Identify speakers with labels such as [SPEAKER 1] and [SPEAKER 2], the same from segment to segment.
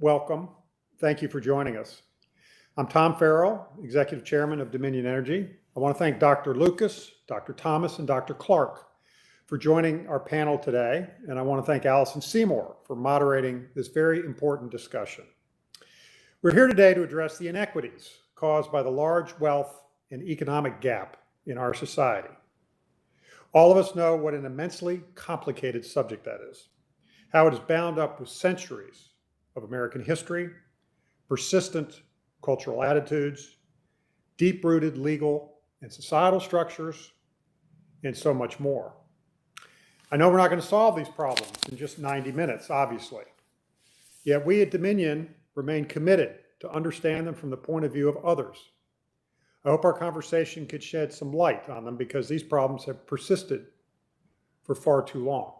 [SPEAKER 1] welcome. Thank you for joining us. I'm Tom Farrell, Executive Chairman of Dominion Energy. I want to thank Dr. Lucas, Dr. Thomas, and Dr. Clark for joining our panel today, and I want to thank Allison Seymour for moderating this very important discussion. We're here today to address the inequities caused by the large wealth and economic gap in our society. All of us know what an immensely complicated subject that is, how it is bound up with centuries of American history, persistent cultural attitudes, deep-rooted legal and societal structures, and so much more. I know we're not going to solve these problems in just 90 minutes, obviously. Yet we at Dominion remain committed to understand them from the point of view of others. I hope our conversation could shed some light on them because these problems have persisted for far too long.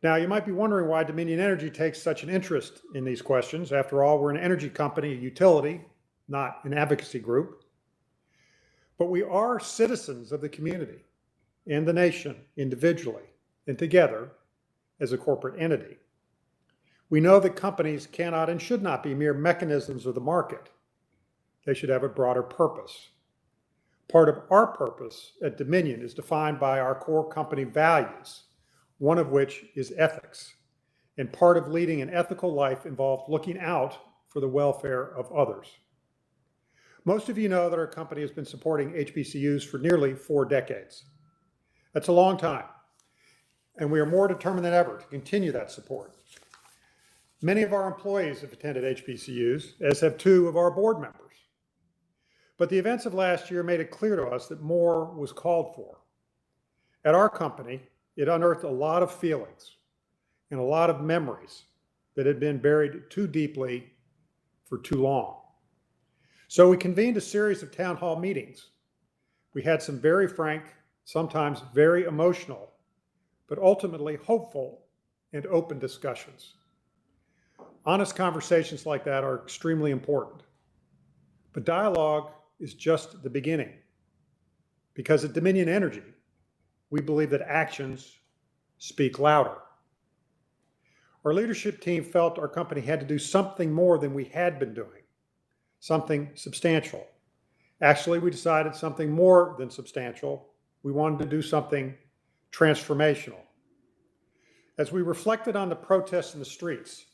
[SPEAKER 1] Now, you might be wondering why Dominion Energy takes such an interest in these questions. After all, we're an energy company, a utility, not an advocacy group. But we are citizens of the community and the nation individually and together as a corporate entity. We know that companies cannot and should not be mere mechanisms of the market. They should have a broader purpose. Part of our purpose at Dominion is defined by our core company values, one of which is ethics. And part of leading an ethical life involves looking out for the welfare of others. Most of you know that our company has been supporting HBCUs for nearly 4 decades. That's a long time, and we are more determined than ever to continue that support. Many of our employees have attended HBCUs, as have 2 of our board members. But the events of last year made it clear to us that more was called for. At our company, it unearthed a lot of feelings and a lot of memories that had been buried too deeply for too long. So we convened a series of town hall meetings. We had some very frank, sometimes very emotional, but ultimately hopeful and open discussions. Honest conversations like that are extremely important. But dialogue is just the beginning. Because at Dominion Energy, we believe that actions speak louder. Our leadership team felt our company had to do something more than we had been doing, something substantial. Actually, we decided something more than substantial. We wanted to do something transformational. As we reflected on the protests in the streets,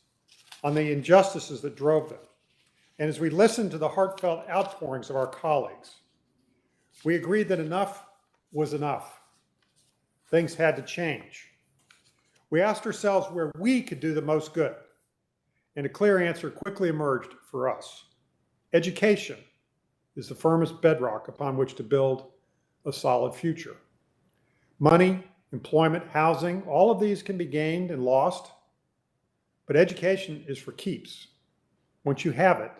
[SPEAKER 1] on the injustices that drove them, and as we listened to the heartfelt outpourings of our colleagues, we agreed that enough was enough. Things had to change. We asked ourselves where we could do the most good, and a clear answer quickly emerged for us. Education is the firmest bedrock upon which to build a solid future. Money, employment, housing, all of these can be gained and lost, but education is for keeps. Once you have it,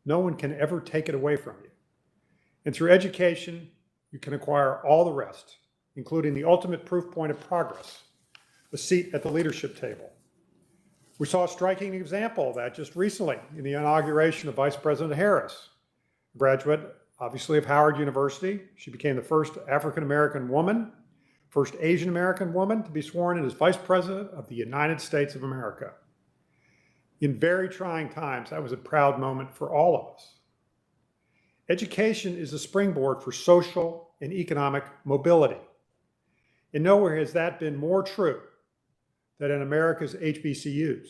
[SPEAKER 1] no one can ever take it away from you. And through education, you can acquire all the rest, including the ultimate proof point of progress, a seat at the leadership table. We saw a striking example of that just recently in the inauguration of Vice President Harris, a graduate, obviously, of Howard University. She became the first African-American woman, first Asian-American woman to be sworn in as Vice President of the United States of America. In very trying times, that was a proud moment for all of us. Education is a springboard for social and economic mobility. And nowhere has that been more true than in America's HBCUs.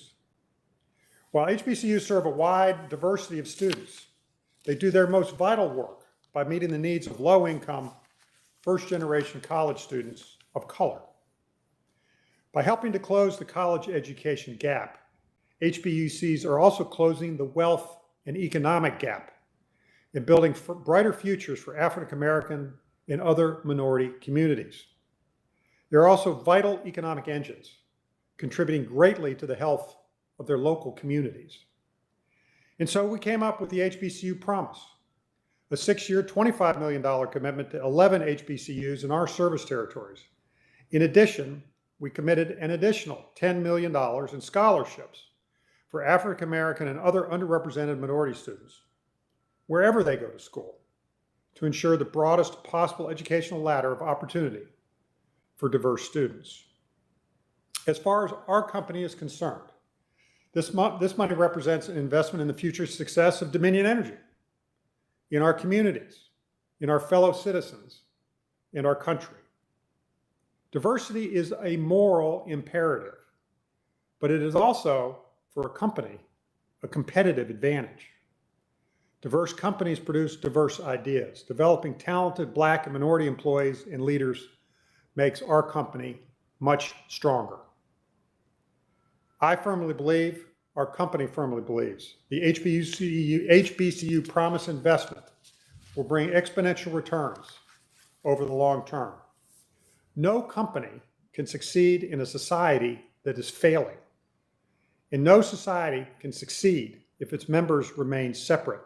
[SPEAKER 1] While HBCUs serve a wide diversity of students, they do their most vital work by meeting the needs of low-income, first-generation college students of color. By helping to close the college education gap, HBCUs are also closing the wealth and economic gap and building brighter futures for African American and other minority communities. They're also vital economic engines, contributing greatly to the health of their local communities. And so we came up with the HBCU Promise, a 6-year, $25 million commitment to 11 HBCUs in our service territories. In addition, we committed an additional $10 million in scholarships for African American and other underrepresented minority students, wherever they go to school, to ensure the broadest possible educational ladder of opportunity for diverse students. As far as our company is concerned, This money represents an investment in the future success of Dominion Energy, in our communities, in our fellow citizens, in our country. Diversity is a moral imperative, but it is also, for a company, a competitive advantage. Diverse companies produce diverse ideas. Developing talented Black and minority employees and leaders makes our company much stronger. I firmly believe, our company firmly believes, the HBCU Promise investment will bring exponential returns over the long term. No company can succeed in a society that is failing, and no society can succeed if its members remain separate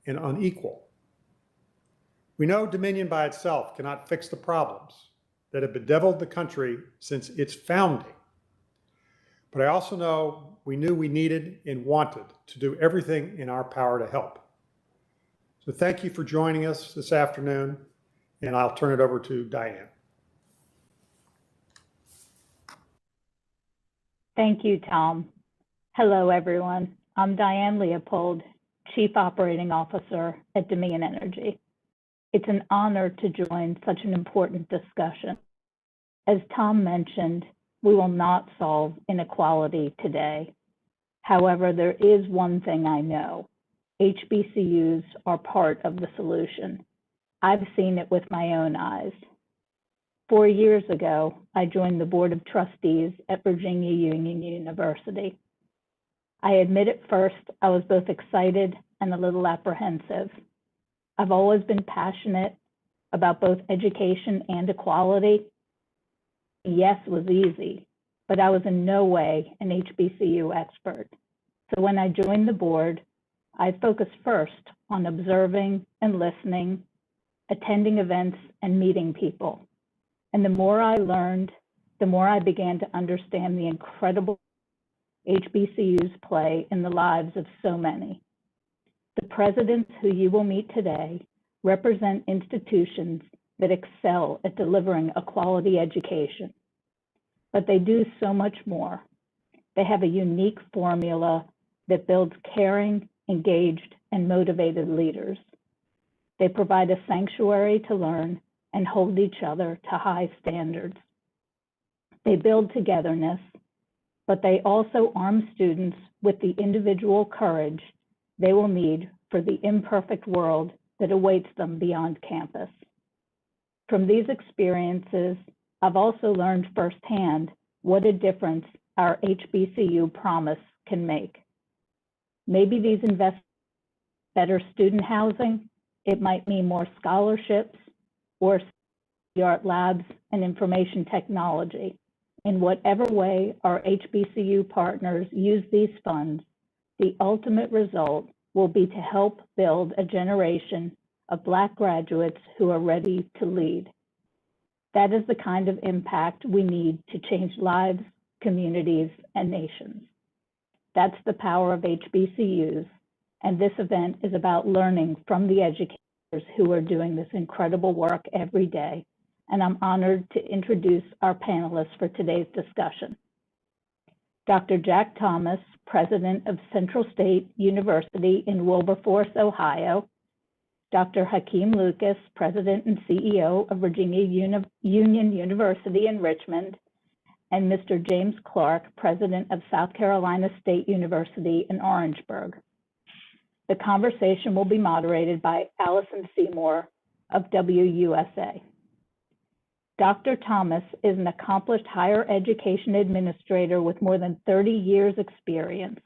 [SPEAKER 1] and unequal. We know Dominion by itself cannot fix the problems that have bedeviled the country since its founding. But I also know we knew we needed and wanted to do everything in our power to help. So thank you for joining us this afternoon, and I'll turn it over to Diane.
[SPEAKER 2] Thank you, Tom. Hello, everyone. I'm Diane Leopold, Chief Operating Officer at Dominion Energy. It's an honor to join such an important discussion. As Tom mentioned, we will not solve inequality today. However, there is one thing I know. HBCUs are part of the solution. I've seen it with my own eyes. 4 years ago, I joined the Board of Trustees at Virginia Union University. I admit at first I was both excited and a little apprehensive. I've always been passionate about both education and equality. Yes was easy, but I was in no way an HBCU expert. So when I joined the board, I focused first on observing and listening, attending events and meeting people. And the more I learned, the more I began to understand the incredible HBCUs play in the lives of so many. The presidents who you will meet today represent institutions that excel at delivering a quality education. But they do so much more. They have a unique formula that builds caring, engaged, and motivated leaders. They provide a sanctuary to learn and hold each other to high standards. They build togetherness, but they also arm students with the individual courage they will need for the imperfect world that awaits them beyond campus. From these experiences, I've also learned firsthand what a difference our HBCU Promise can make. Maybe these invest better student housing, it might mean more scholarships or art labs and information technology. In whatever way our HBCU partners use these funds, the ultimate result will be to help build a generation of Black graduates who are ready to lead. That is the kind of impact we need to change lives, communities, and nations. That's the power of HBCUs, and this event is about learning from the educators who are doing this incredible work every day, and I'm honored to introduce our panelists for today's discussion. Dr. Jack Thomas, President of Central State University in Wilberforce, Ohio, Dr. Hakim Lucas, President and CEO of Virginia Union University in Richmond, and Mr. James Clark, President of South Carolina State University in Orangeburg. The conversation will be moderated by Allison Seymour of WUSA. Dr. Thomas is an accomplished higher education administrator with more than 30 years experience.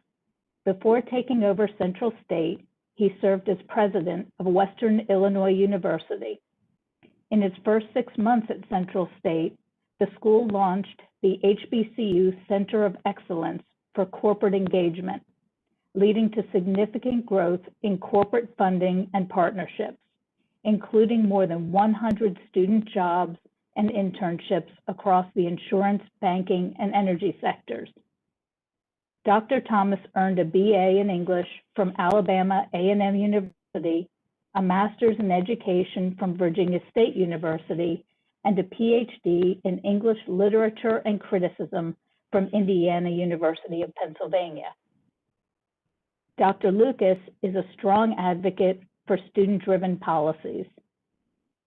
[SPEAKER 2] Before taking over Central State, he served as president of Western Illinois University. In his first 6 months at Central State, the school launched the HBCU Center of Excellence for Corporate Engagement, leading to significant growth in corporate funding and partnerships, including more than 100 student jobs and internships across the insurance, banking, and energy sectors. Dr. Thomas earned a BA in English from Alabama A&M University, a master's in education from Virginia State University, and a PhD in English literature and criticism from Indiana University of Pennsylvania. Dr. Lucas is a strong advocate for student-driven policies.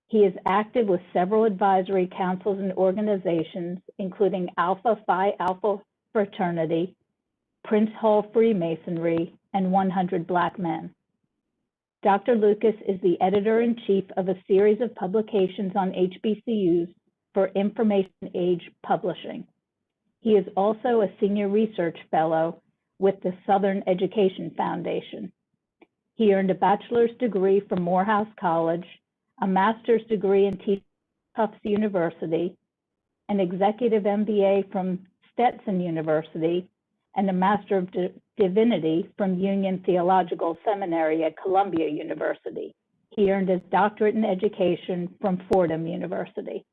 [SPEAKER 2] He is active with several advisory councils and organizations, including Alpha Phi Alpha Fraternity, Prince Hall Freemasonry, and 100 Black Men. Dr. Lucas is the editor-in-chief of a series of publications on HBCUs for Information Age Publishing. He is also a senior research fellow with the Southern Education Foundation. He earned a bachelor's degree from Morehouse College, a master's degree in teaching at Tufts University, an executive MBA from Stetson University, and a Master of Divinity from Union Theological Seminary at Columbia University. He earned his doctorate in education from Fordham University.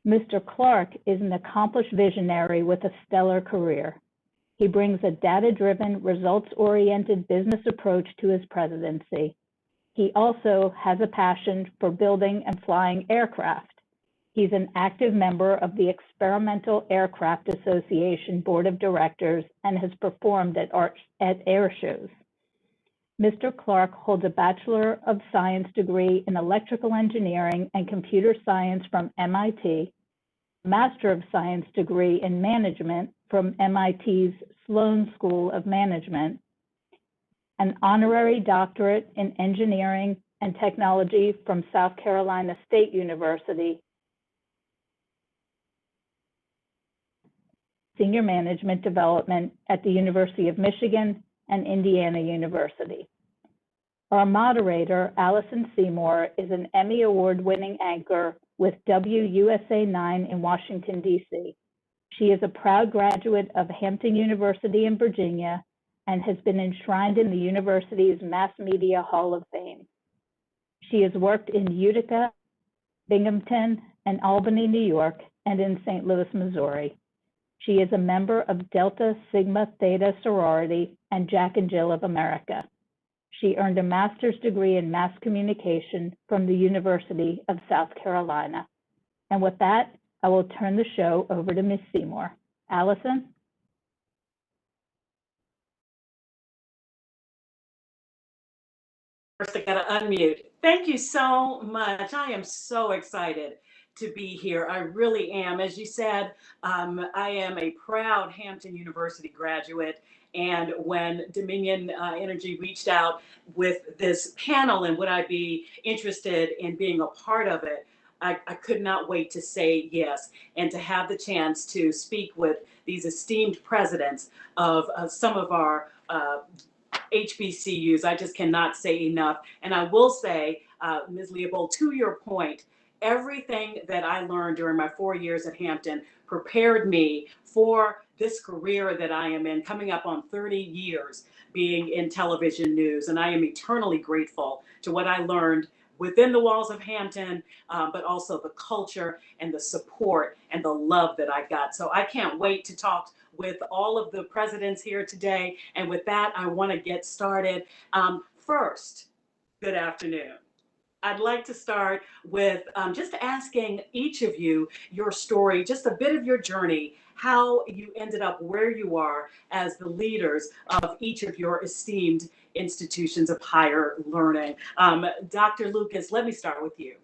[SPEAKER 2] Mr. Clark is an accomplished visionary with a stellar career. He brings a data-driven, results-oriented business approach to his presidency. He also has a passion for building and flying aircraft. He's an active member of the Experimental Aircraft Association Board of Directors and has performed at air shows. Mr. Clark holds a Bachelor of Science degree in Electrical Engineering and Computer Science from MIT, a Master of Science degree in Management from MIT's Sloan School of Management, an honorary doctorate in Engineering and Technology from South Carolina State University, Senior Management Development at the University of Michigan and Indiana University. Our moderator, Allison Seymour, is an Emmy Award-winning anchor with WUSA 9 in Washington, D.C. She is a proud graduate of Hampton University in Virginia and has been enshrined in the university's Mass Media Hall of Fame. She has worked in Utica, Binghamton, and Albany, New York, and in St. Louis, Missouri. She is a member of Delta Sigma Theta sorority and Jack and Jill of America. She earned a master's degree in mass communication from the University of South Carolina. And with that, I will turn the show over to Ms. Seymour. Allison?
[SPEAKER 3] First, I gotta unmute. Thank you so much. I am so excited to be here. I really am. As you said, I am a proud Hampton University graduate. And when Dominion Energy reached out with this panel and would I be interested in being a part of it, I could not wait to say yes and to have the chance to speak with these esteemed presidents of some of our HBCUs. I just cannot say enough. And I will say, Ms. Leopold, to your point, everything that I learned during my 4 years at Hampton prepared me for this career that I am in, coming up on 30 years being in television news. And I am eternally grateful to what I learned within the walls of Hampton, but also the culture and the support and the love that I got. So I can't wait to talk with all of the presidents here today. And with that, I want to get started. First, good afternoon. I'd like to start with just asking each of you your story, just a bit of your journey, how you ended up where you are as the leaders of each of your esteemed institutions of higher learning. Dr. Lucas, let me start with you.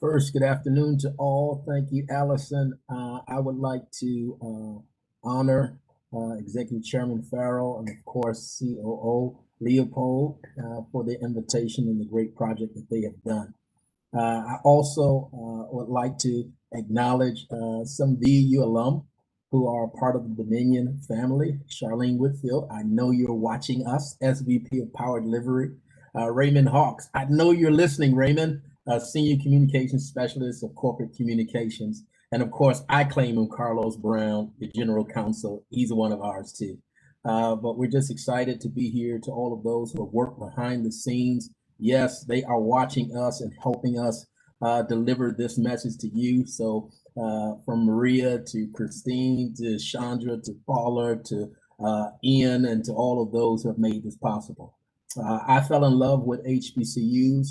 [SPEAKER 4] First, good afternoon to all. Thank you, Allison. I would like to honor Executive Chairman Farrell and, of course, COO Leopold for the invitation and the great project that they have done. I also would like to acknowledge some VU alum who are part of the Dominion family. Charlene Whitfield, I know you're watching us, SVP of Power Delivery. Raymond Hawks, I know you're listening, Raymond. Senior Communications Specialist of Corporate Communications. And of course, I claim him, Carlos Brown, the General Counsel. He's one of ours too. But we're just excited to be here. To all of those who have worked behind the scenes. Yes, they are watching us and helping us deliver this message to you. So from Maria to Christine to Chandra to Paula to Ian and to all of those who have made this possible. I fell in love with HBCUs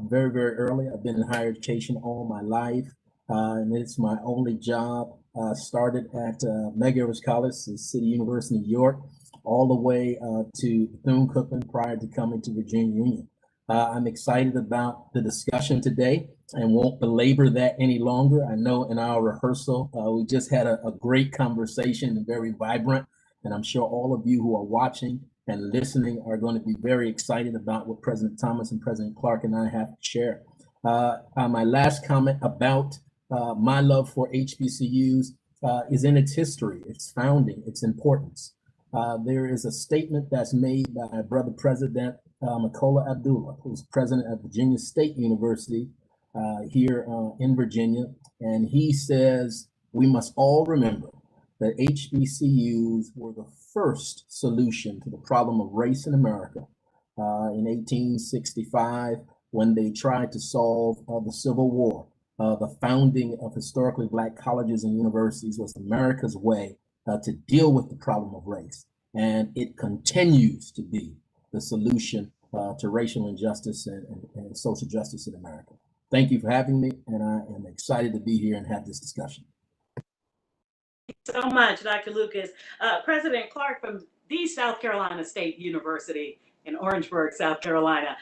[SPEAKER 4] very, very early. I've been in higher education all my life. and it's my only job. Started at Medgar College, the City University of New York, all the way to Bethune-Cookman prior to coming to Virginia Union. I'm excited about the discussion today and won't belabor that any longer. I know in our rehearsal, we just had a great conversation and very vibrant, and I'm sure all of you who are watching and listening are going to be very excited about what President Thomas and President Clark and I have to share. My last comment about my love for HBCUs is in its history, its founding, its importance. There is a statement that's made by Brother President Makola Abdullah, who's president of Virginia State University here in Virginia, and he says, we must all remember that HBCUs were the first solution to the problem of race in America in 1865 when they tried to solve the Civil War. The founding of historically Black colleges and universities was America's way to deal with the problem of race. And it continues to be the solution to racial injustice and social justice in America. Thank you for having me, and I am excited to be here and have this discussion.
[SPEAKER 3] So much, Dr. Lucas. President Clark from the South Carolina State University in Orangeburg, South Carolina.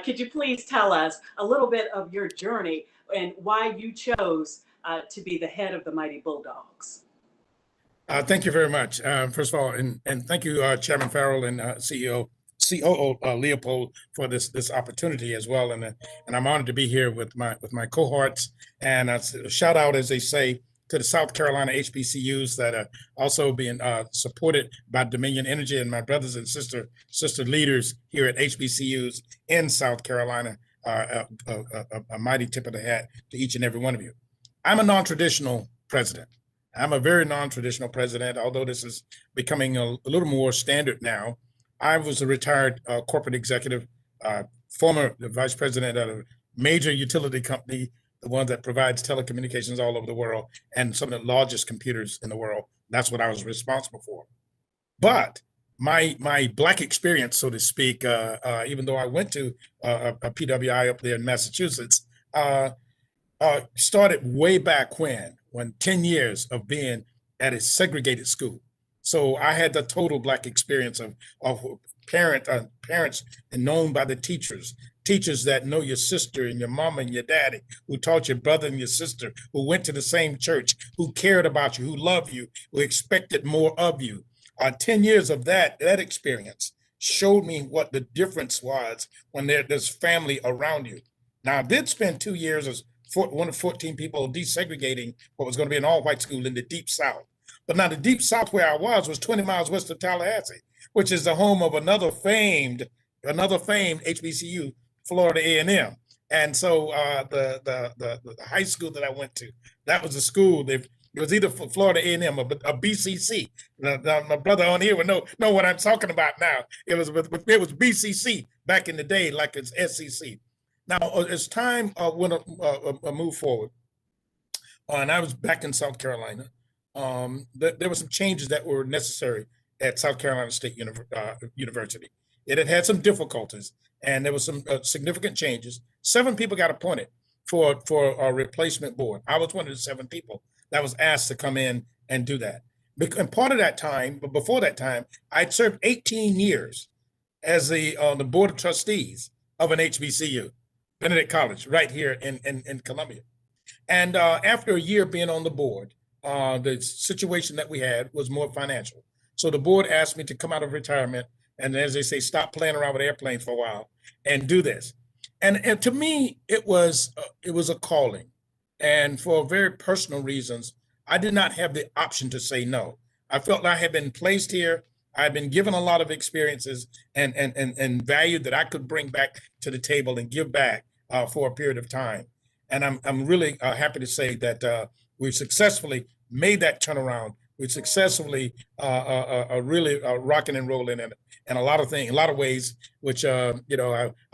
[SPEAKER 3] Could you please tell us a little bit of your journey and why you chose to be the head of the Mighty Bulldogs?
[SPEAKER 5] Thank you very much. First of all, and thank you, Chairman Farrell and COO Leopold for this opportunity as well. And I'm honored to be here with my cohorts. And a shout out, as they say, to the South Carolina HBCUs that are also being supported by Dominion Energy and my brothers and sister leaders here at HBCUs in South Carolina. A mighty tip of the hat to each and every one of you. I'm a non-traditional president. I'm a very non-traditional president, although this is becoming a little more standard now. I was a retired corporate executive, former vice president of a major utility company, the one that provides telecommunications all over the world and some of the largest computers in the world. That's what I was responsible for. But my Black experience, so to speak, even though I went to a PWI up there in Massachusetts, started way back when 10 years of being at a segregated school. So I had the total Black experience of parents and known by the teachers that know your sister and your mama and your daddy, who taught your brother and your sister, who went to the same church, who cared about you, who loved you, who expected more of you. 10 years of that experience showed me what the difference was when there's family around you. Now, I did spend 2 years as one of 14 people desegregating what was going to be an all-white school in the Deep South. But now the Deep South where I was 20 miles west of Tallahassee, which is the home of another famed HBCU, Florida A&M. And so the high school that I went to, that was a school that it was either Florida A&M or BCC. Now, my brother on here would know what I'm talking about now. It was BCC back in the day, like it's SEC. Now, as time went moved forward, and I was back in South Carolina, there were some changes that were necessary at South Carolina State University. It had had some difficulties, and there were some significant changes. 7 people got appointed for a replacement board. I was one of the 7 people that was asked to come in and do that. And part of that time, but before that time, I'd served 18 years as on the board of trustees of an HBCU, Benedict College, right here in Columbia. And after a year being on the board, the situation that we had was more financial. So the board asked me to come out of retirement and, as they say, stop playing around with airplanes for a while and do this. And to me, it was a calling. And for very personal reasons, I did not have the option to say no. I felt I had been placed here. I had been given a lot of experiences and value that I could bring back to the table and give back for a period of time. And I'm really happy to say that we successfully made that turnaround. We successfully really rocking and rolling in a lot of things, a lot of ways, which I'll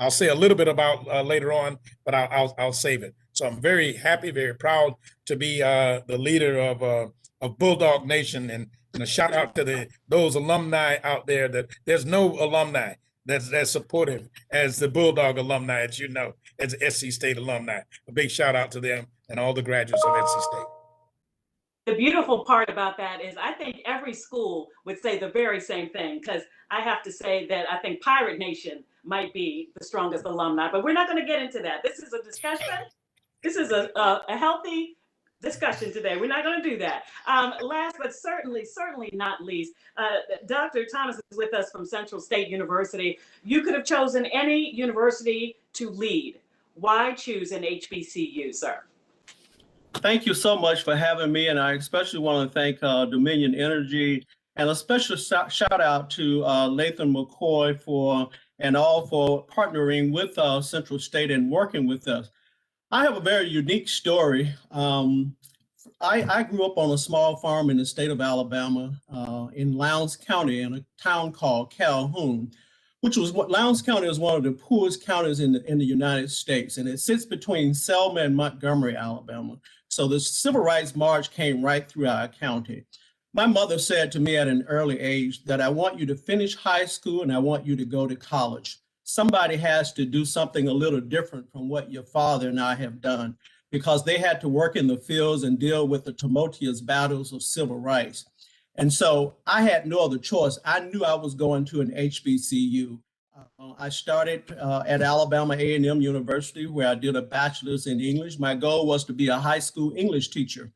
[SPEAKER 5] say a little bit about later on, but I'll save it. So I'm very happy, very proud to be the leader of Bulldog Nation, and a shout out to those alumni out there. That there's no alumni that's supportive as the Bulldog alumni, as you know, as SC State alumni. A big shout out to them. and all the graduates of NC State.
[SPEAKER 3] The beautiful part about that is I think every school would say the very same thing, because I have to say that I think Pirate Nation might be the strongest alumni, but we're not going to get into that. This is a discussion. This is a healthy discussion today. We're not going to do that. Last but certainly not least, Dr. Thomas is with us from Central State University. You could have chosen any university to lead. Why choose an HBCU, sir?
[SPEAKER 6] Thank you so much for having me, and I especially want to thank Dominion Energy, and a special shout out to Lathan McCoy for partnering with Central State and working with us. I have a very unique story. I grew up on a small farm in the state of Alabama, in Lowndes County, in a town called Calhoun, Lowndes County is one of the poorest counties in the United States, and it sits between Selma and Montgomery, Alabama. So the civil rights march came right through our county. My mother said to me at an early age that I want you to finish high school and I want you to go to college. Somebody has to do something a little different from what your father and I have done, because they had to work in the fields and deal with the tumultuous battles of civil rights. And so I had no other choice. I knew I was going to an HBCU. I started at Alabama A&M University, where I did a bachelor's in English. My goal was to be a high school English teacher.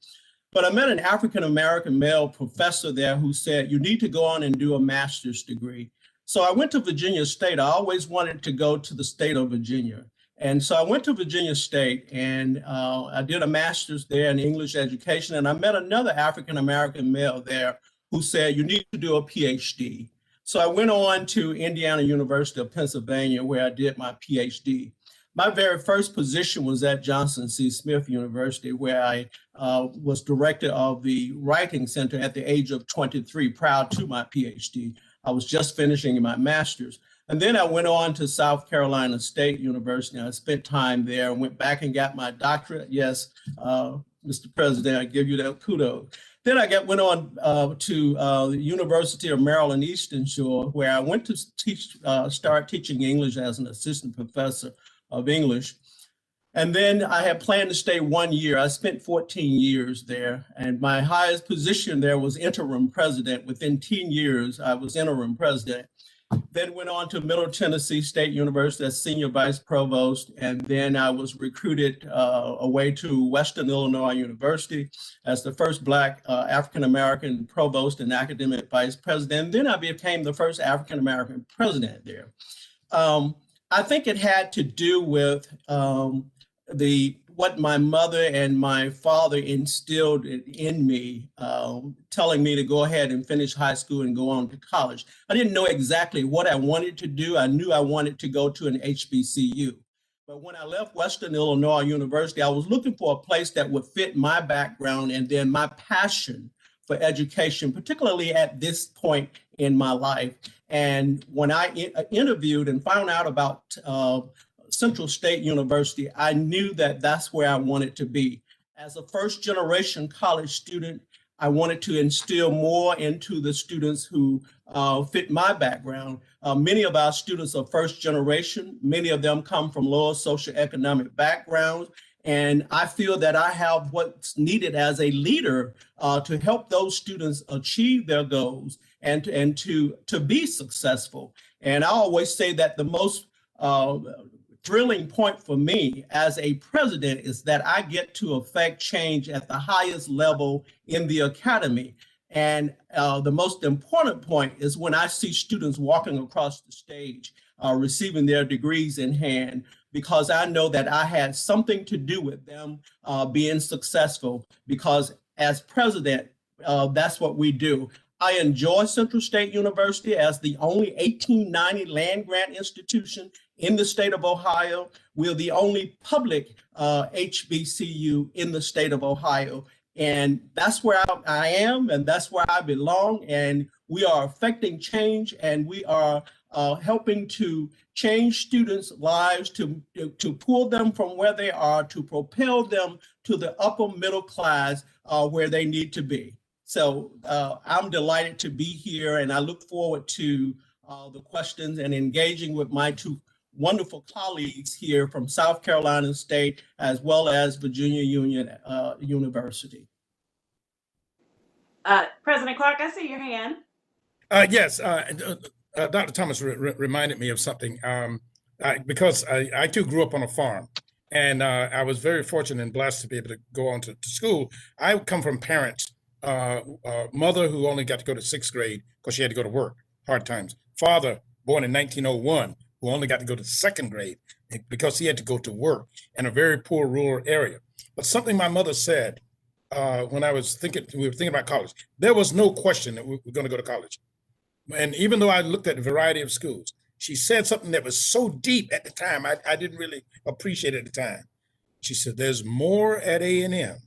[SPEAKER 6] But I met an African-American male professor there who said, you need to go on and do a master's degree. So I went to Virginia State. I always wanted to go to the state of Virginia. And so I went to Virginia State, and I did a master's there in English education. And I met another African-American male there who said, you need to do a PhD. So I went on to Indiana University of Pennsylvania, where I did my PhD. My very first position was at Johnson C. Smith University, where I was director of the Writing Center at the age of 23, prior to my PhD. I was just finishing my master's. And then I went on to South Carolina State University. I spent time there and went back and got my doctorate. Yes, Mr. President, I give you that kudos. Then I went on to the University of Maryland Eastern Shore, where I went to start teaching English as an assistant professor of English. And then I had planned to stay 1 year. I spent 14 years there, and my highest position there was interim president. Within 10 years, I was interim president. Then went on to Middle Tennessee State University as senior vice provost, and then I was recruited away to Western Illinois University as the first Black African-American provost and academic vice president. And then I became the first African-American president there. I think it had to do with what my mother and my father instilled in me, telling me to go ahead and finish high school and go on to college. I didn't know exactly what I wanted to do. I knew I wanted to go to an HBCU. But when I left Western Illinois University, I was looking for a place that would fit my background and then my passion for education, particularly at this point in my life. And when I interviewed and found out about Central State University, I knew that that's where I wanted to be. As a first generation college student, I wanted to instill more into the students who fit my background. Many of our students are first generation. Many of them come from lower socioeconomic backgrounds. And I feel that I have what's needed as a leader to help those students achieve their goals and to be successful. And I always say that the most thrilling point for me as a president is that I get to affect change at the highest level in the academy. And the most important point is when I see students walking across the stage, receiving their degrees in hand, because I know that I had something to do with them being successful, because as president, that's what we do. I enjoy Central State University as the only 1890 land grant institution in the state of Ohio. We're the only public HBCU in the state of Ohio. And that's where I am, and that's where I belong. And we are affecting change, and we are helping to change students' lives, to pull them from where they are, to propel them to the upper middle class where they need to be. So I'm delighted to be here, and I look forward to the questions and engaging with my two wonderful colleagues here from South Carolina State, as well as Virginia Union University.
[SPEAKER 3] President Clark, I see your hand.
[SPEAKER 5] Yes, Dr. Thomas reminded me of something because I too grew up on a farm, and I was very fortunate and blessed to be able to go on to school. I come from parents, mother who only got to go to 6th grade because she had to go to work, hard times. Father, born in 1901, who only got to go to 2nd grade because he had to go to work in a very poor rural area. But something my mother said when we were thinking about college, there was no question that we were going to go to college. And even though I looked at a variety of schools, she said something that was so deep at the time, I didn't really appreciate it at the time. She said, there's more at A&M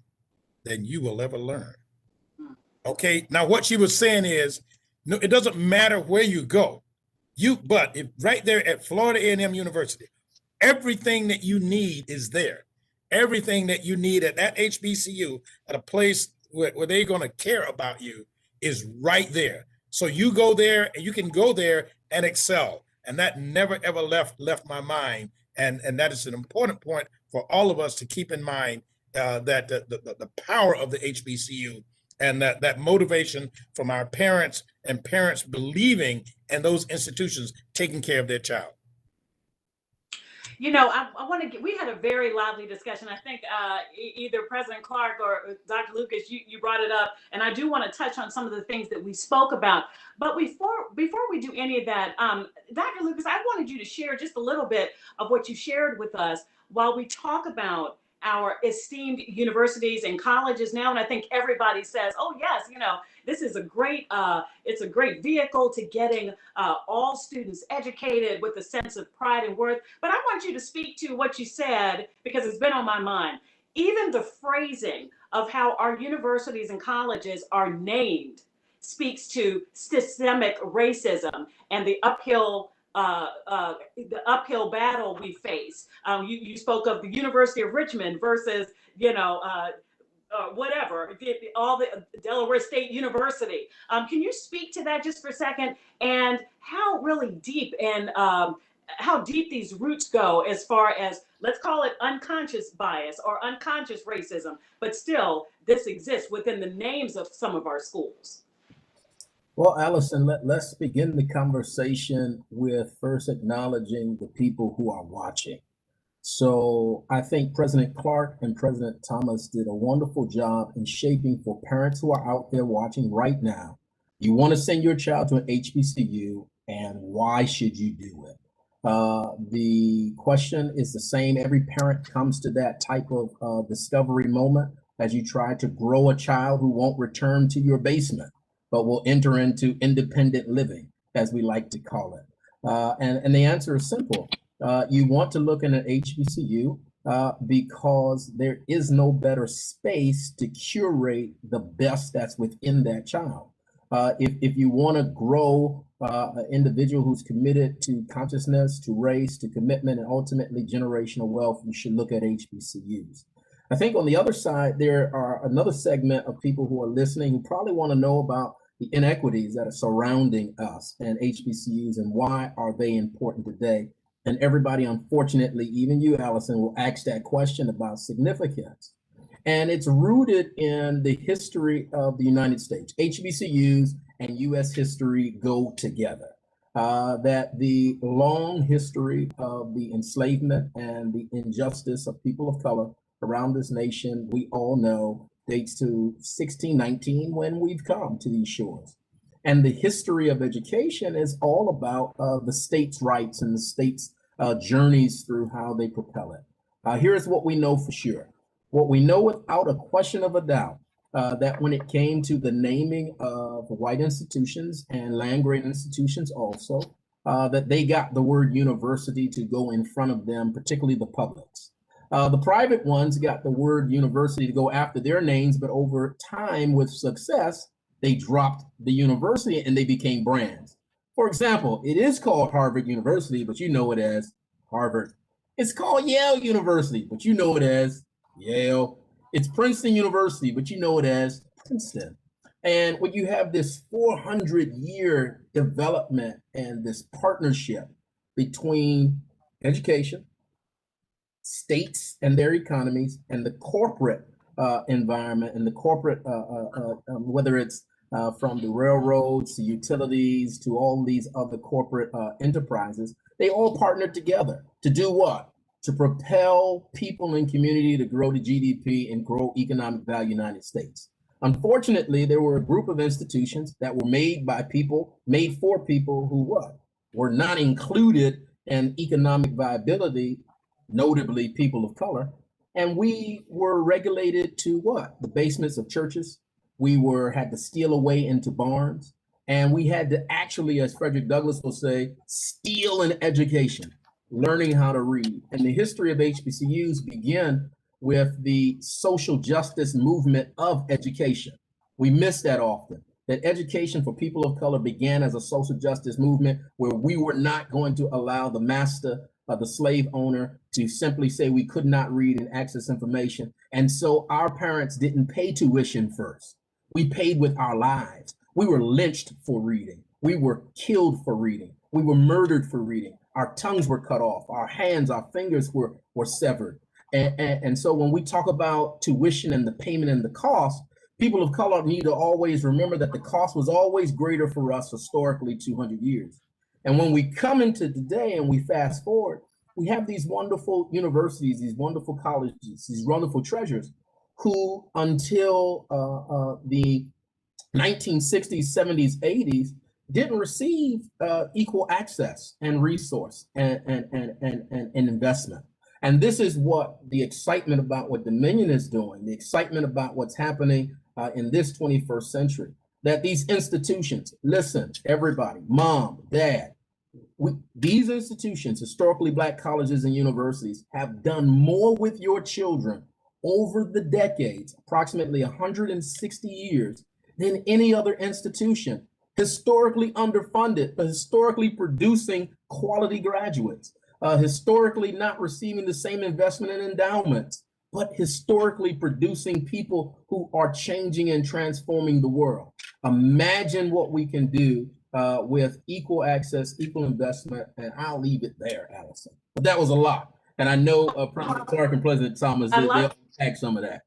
[SPEAKER 5] than you will ever learn. Okay, now what she was saying is, no, it doesn't matter where you go. But if right there at Florida A&M University, everything that you need is there. Everything that you need at that HBCU, at a place where they're going to care about you, is right there. So you go there and you can go there and excel. And that never, ever left my mind. And that is an important point for all of us to keep in mind, that the power of the HBCU and that motivation from our parents and parents believing in those institutions taking care of their child.
[SPEAKER 3] You know, I want to we had a very lively discussion. I think either President Clark or Dr. Lucas, you brought it up, and I do want to touch on some of the things that we spoke about. But before we do any of that, Dr. Lucas, I wanted you to share just a little bit of what you shared with us while we talk about our esteemed universities and colleges now. And I think everybody says, oh yes, you know, this is a great, it's a great vehicle to getting all students educated with a sense of pride and worth. But I want you to speak to what you said, because it's been on my mind. Even the phrasing of how our universities and colleges are named speaks to systemic racism and the uphill battle we face. You spoke of the University of Richmond versus, you know, whatever, all the Delaware State University. Can you speak to that just for a second, and how really deep and how deep these roots go as far as, let's call it unconscious bias or unconscious racism, but still this exists within the names of some of our schools?
[SPEAKER 4] Well, Allison, let's begin the conversation with first acknowledging the people who are watching. So I think President Clark and President Thomas did a wonderful job in shaping for parents who are out there watching right now. You want to send your child to an HBCU, and why should you do it? The question is the same. Every parent comes to that type of discovery moment as you try to grow a child who won't return to your basement, but will enter into independent living, as we like to call it. And the answer is simple. You want to look in an HBCU because there is no better space to curate the best that's within that child. If you want to grow an individual who's committed to consciousness, to race, to commitment, and ultimately generational wealth, you should look at HBCUs. I think on the other side, there are another segment of people who are listening who probably want to know about the inequities that are surrounding us and HBCUs and why are they important today. And everybody, unfortunately, even you, Allison, will ask that question about significance. And it's rooted in the history of the United States. HBCUs and US history go together. That the long history of the enslavement and the injustice of people of color around this nation, we all know, dates to 1619 when we've come to these shores. And the history of education is all about the states' rights and the states' journeys through how they propel it. Here's what we know for sure. What we know without a question of a doubt, that when it came to the naming of white institutions and land-grant institutions also, that they got the word university to go in front of them, particularly the publics. The private ones got the word university to go after their names, but over time with success, they dropped the university and they became brands. For example, it is called Harvard University, but you know it as Harvard. It's called Yale University, but you know it as Yale. It's Princeton University, but you know it as Princeton. And when you have this 400-year development and this partnership between education, states and their economies, and the corporate environment and the corporate, whether it's from the railroads to utilities to all these other corporate enterprises, they all partnered together to do what? To propel people and community to grow the GDP and grow economic value in the United States. Unfortunately, there were a group of institutions that were made by people, made for people who what? Were not included in economic viability, notably people of color. And we were regulated to what? The basements of churches. We had to steal away into barns. And we had to actually, as Frederick Douglass will say, steal an education, learning how to read. And the history of HBCUs began with the social justice movement of education. We miss that often, that education for people of color began as a social justice movement where we were not going to allow the master, the slave owner, to simply say we could not read and access information. And so our parents didn't pay tuition first. We paid with our lives. We were lynched for reading. We were killed for reading. We were murdered for reading. Our tongues were cut off. Our hands, our fingers were severed. And so when we talk about tuition and the payment and the cost, people of color need to always remember that the cost was always greater for us historically 200 years. And when we come into today and we fast forward, we have these wonderful universities, these wonderful colleges, these wonderful treasures who until the 1960s, 70s, 80s didn't receive equal access and resource and investment. And this is what the excitement about what Dominion is doing, the excitement about what's happening in this 21st century, that these institutions, listen, everybody, mom, dad, these institutions, historically Black colleges and universities, have done more with your children over the decades, approximately 160 years, than any other institution, historically underfunded, but historically producing quality graduates. Historically not receiving the same investment in endowments, but historically producing people who are changing and transforming the world. Imagine what we can do with equal access, equal investment, and I'll leave it there, Allison. But that was a lot. And I know President Clark and President Thomas, they'll pack some of that.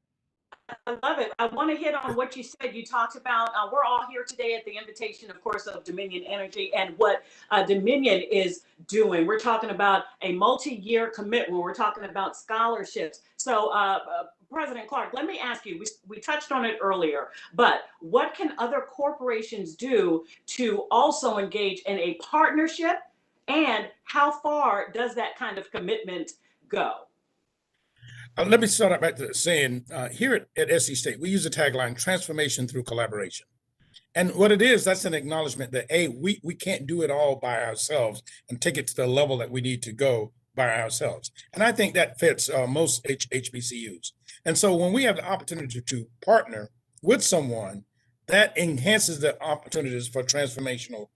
[SPEAKER 3] I love it. I want to hit on what you said. You talked about, we're all here today at the invitation, of course, of Dominion Energy and what Dominion is doing. We're talking about a multi-year commitment. We're talking about scholarships. So President Clark, let me ask you, we touched on it earlier, but what can other corporations do to also engage in a partnership, and how far does that kind of commitment go?
[SPEAKER 5] Let me start out by saying here at SC State, we use the tagline, transformation through collaboration. And what it is, that's an acknowledgement that, A, we can't do it all by ourselves and take it to the level that we need to go by ourselves. And I think that fits most HBCUs. And so when we have the opportunity to partner with someone, that enhances the opportunities for transformational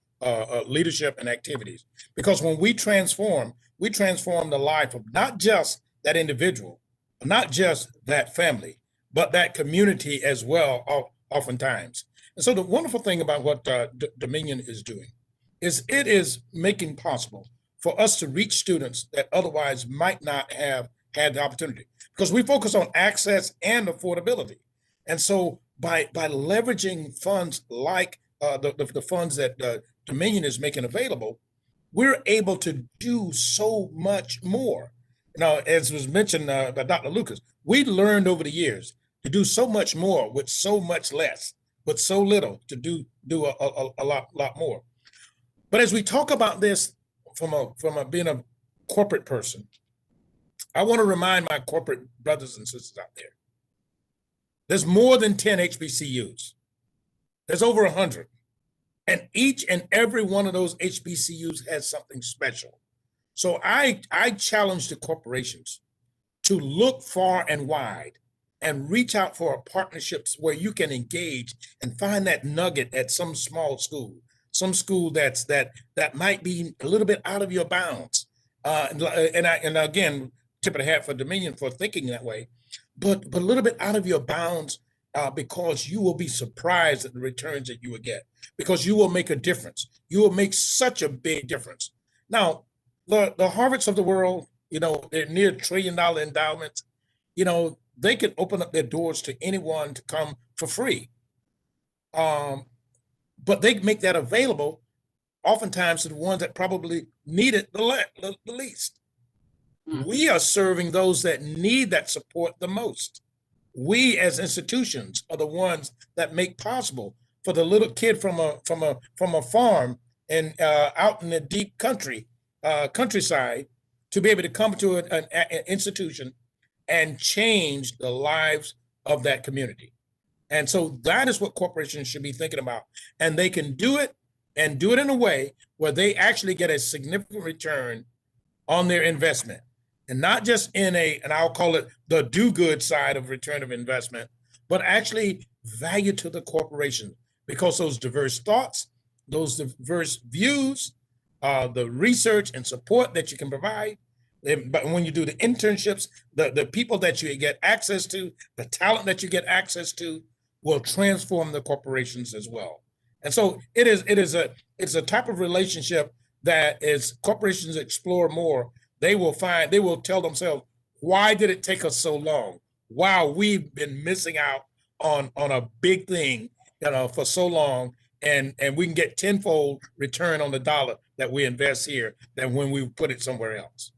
[SPEAKER 5] leadership and activities. Because when we transform the life of not just that individual, not just that family, but that community as well, oftentimes. And so the wonderful thing about what Dominion is doing is it is making possible for us to reach students that otherwise might not have had the opportunity, because we focus on access and affordability. And so by leveraging funds like the funds that Dominion is making available, we're able to do so much more. Now, as was mentioned by Dr. Lucas, we learned over the years to do so much more with so much less, with so little to do a lot more. But as we talk about this from being a corporate person, I want to remind my corporate brothers and sisters out there, there's more than 10 HBCUs. There's over 100. And each and every one of those HBCUs has something special. So I challenge the corporations to look far and wide and reach out for partnerships where you can engage and find that nugget at some small school, some school that might be a little bit out of your bounds. And again, tip of the hat for Dominion for thinking that way, but a little bit out of your bounds because you will be surprised at the returns that you will get, because you will make a difference. You will make such a big difference. Now, the Harvards of the world, they're near $1 trillion endowments. They can open up their doors to anyone to come for free. But they make that available oftentimes to the ones that probably need it the least. We are serving those that need that support the most. We as institutions are the ones that make possible for the little kid from a farm and out in the deep countryside to be able to come to an institution and change the lives of that community. And so that is what corporations should be thinking about. And they can do it and do it in a way where they actually get a significant return on their investment. And not just and I'll call it the do-good side of return of investment, but actually value to the corporation, because those diverse thoughts, those diverse views, the research and support that you can provide, but when you do the internships, the people that you get access to, the talent that you get access to will transform the corporations as well. And so it's a type of relationship that as corporations explore more, they will tell themselves, why did it take us so long? Wow, we've been missing out on a big thing, for so long, and we can get tenfold return on the dollar that we invest here than when we put it somewhere else.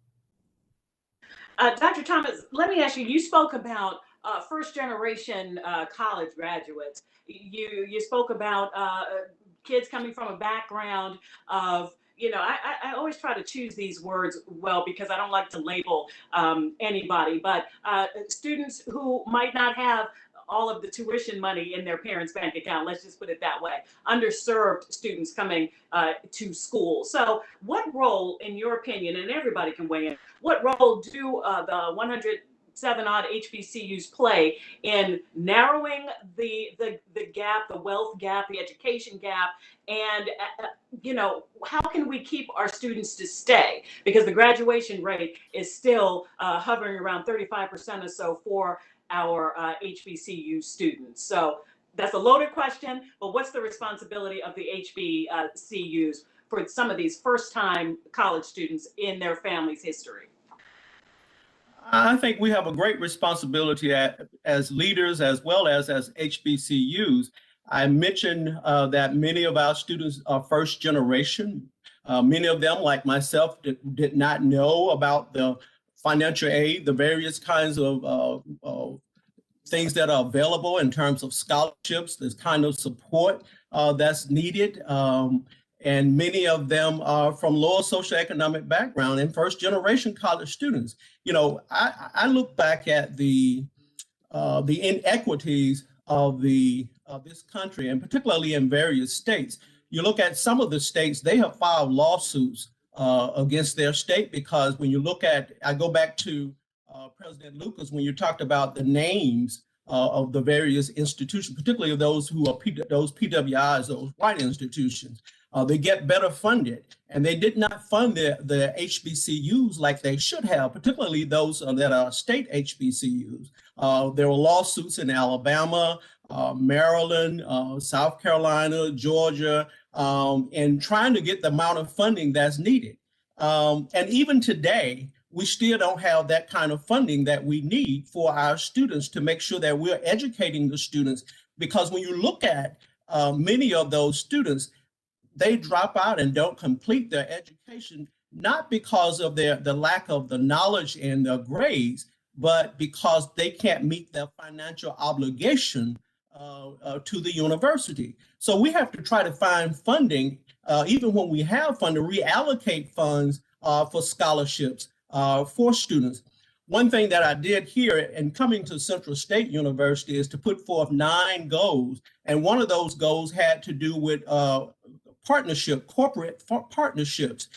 [SPEAKER 3] Dr. Thomas, let me ask you, you spoke about first generation college graduates. You spoke about kids coming from a background of, I always try to choose these words well because I don't like to label anybody, but students who might not have all of the tuition money in their parents' bank account, let's just put it that way, underserved students coming to school. So what role, in your opinion, and everybody can weigh in, what role do the 107 odd HBCUs play in narrowing the gap, the wealth gap, the education gap, and how can we keep our students to stay? Because the graduation rate is still hovering around 35% or so for our HBCU students. So that's a loaded question, but what's the responsibility of the HBCUs for some of these first-time college students in their family's history?
[SPEAKER 6] I think we have a great responsibility as leaders as well as HBCUs. I mentioned that many of our students are first generation. Many of them, like myself, did not know about the financial aid, the various kinds of things that are available in terms of scholarships, this kind of support that's needed. And many of them are from lower socioeconomic background and first generation college students. I look back at the inequities of this country, and particularly in various states. You look at some of the states, they have filed lawsuits against their state, because when you look at, I go back to President Lucas, when you talked about the names of the various institutions, particularly those who are those PWIs, those white institutions, they get better funded, and they did not fund the HBCUs like they should have, particularly those that are state HBCUs. There were lawsuits in Alabama, Maryland, South Carolina, Georgia, and trying to get the amount of funding that's needed. And even today, we still don't have that kind of funding that we need for our students to make sure that we're educating the students. Because when you look at many of those students, they drop out and don't complete their education, not because of the lack of the knowledge and the grades, but because they can't meet their financial obligation to the university. So we have to try to find funding, even when we have funding, reallocate funds for scholarships for students. One thing that I did here in coming to Central State University is to put forth 9 goals. And one of those goals had to do with corporate partnerships.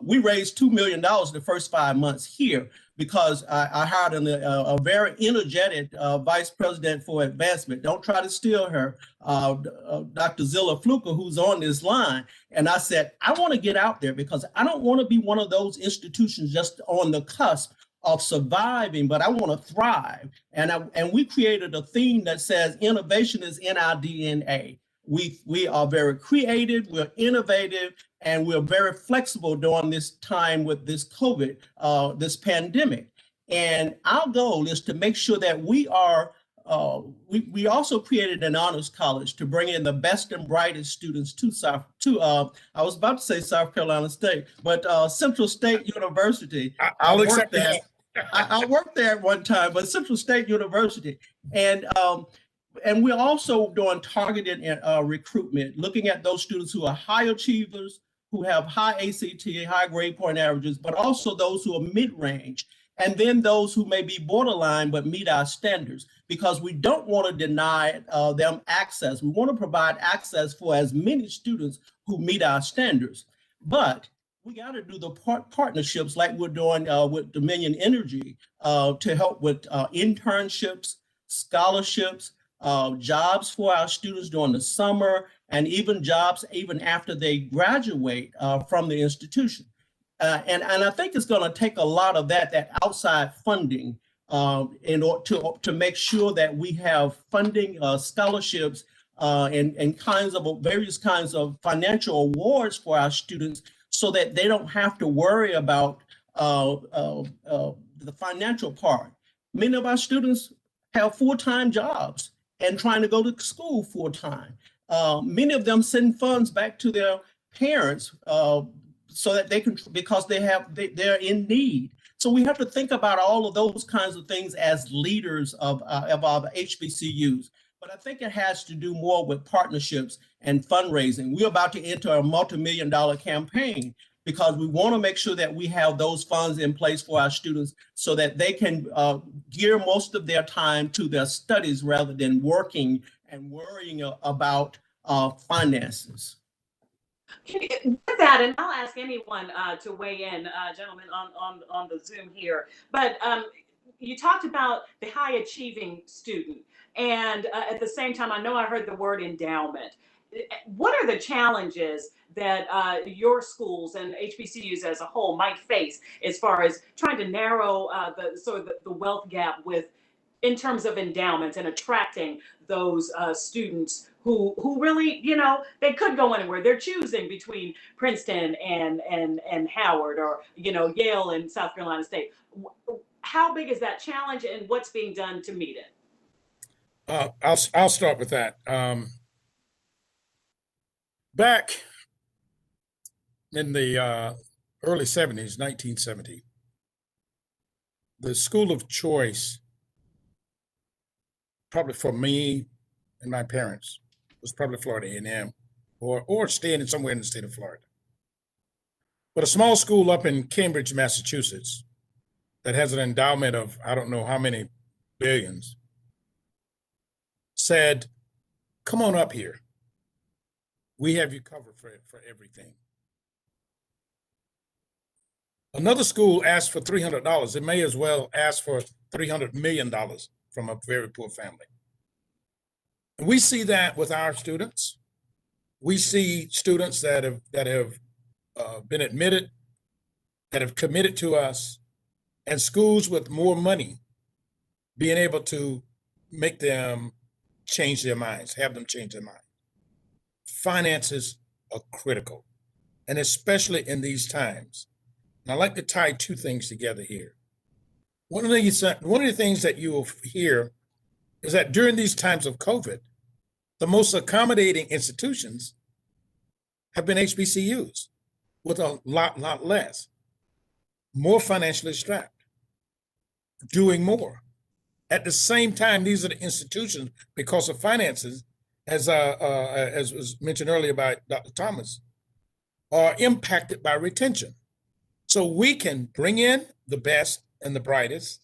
[SPEAKER 6] We raised $2 million the first 5 months here because I hired a very energetic vice president for advancement. Don't try to steal her, Dr. Zilla Fluker, who's on this line. And I said, I want to get out there because I don't want to be one of those institutions just on the cusp of surviving, but I want to thrive. And we created a theme that says innovation is in our DNA. We are very creative, we're innovative, and we're very flexible during this time with this COVID, this pandemic. And our goal is to make sure that we are, we also created an honors college to bring in the best and brightest students I was about to say South Carolina State, but Central State University.
[SPEAKER 5] I'll accept that.
[SPEAKER 6] I worked there at one time, but Central State University. And we're also doing targeted recruitment, looking at those students who are high achievers, who have high ACT, high grade point averages, but also those who are mid-range, and then those who may be borderline but meet our standards, because we don't want to deny them access. We want to provide access for as many students who meet our standards. But we got to do the partnerships like we're doing with Dominion Energy to help with internships, scholarships, jobs for our students during the summer, and even jobs even after they graduate from the institution. And I think it's going to take a lot of that outside funding in order to make sure that we have funding, scholarships, and various kinds of financial awards for our students, so that they don't have to worry about the financial part. Many of our students have full-time jobs and trying to go to school full-time. Many of them send funds back to their parents so that they can, because they're in need. So we have to think about all of those kinds of things as leaders of our HBCUs. But I think it has to do more with partnerships and fundraising. We're about to enter a multi-million-dollar campaign because we want to make sure that we have those funds in place for our students so that they can gear most of their time to their studies rather than working and worrying about finances.
[SPEAKER 3] With that, and I'll ask anyone to weigh in, gentlemen, on the Zoom here. But you talked about the high achieving student, and at the same time, I know I heard the word endowment. What are the challenges that your schools and HBCUs as a whole might face as far as trying to narrow the wealth gap in terms of endowments and attracting those students who really, they could go anywhere. They're choosing between Princeton and Howard, or, Yale and South Carolina State. How big is that challenge, and what's being done to meet it?
[SPEAKER 5] I'll start with that. Back in the early 70s, 1970, the school of choice, probably for me and my parents, was probably Florida A&M or staying somewhere in the state of Florida. But a small school up in Cambridge, Massachusetts, that has an endowment of I don't know how many billions, said, come on up here. We have you covered for everything. Another school asked for $300. It may as well ask for $300 million from a very poor family. And we see that with our students. We see students that have been admitted, that have committed to us, and schools with more money being able to make them change their minds, have them change their mind. Finances are critical, and especially in these times. And I like to tie two things together here. One of the things that you will hear is that during these times of COVID, the most accommodating institutions have been HBCUs with a lot less, more financially strapped, doing more. At the same time, these are the institutions, because of finances, as was mentioned earlier by Dr. Thomas, are impacted by retention. So we can bring in the best and the brightest,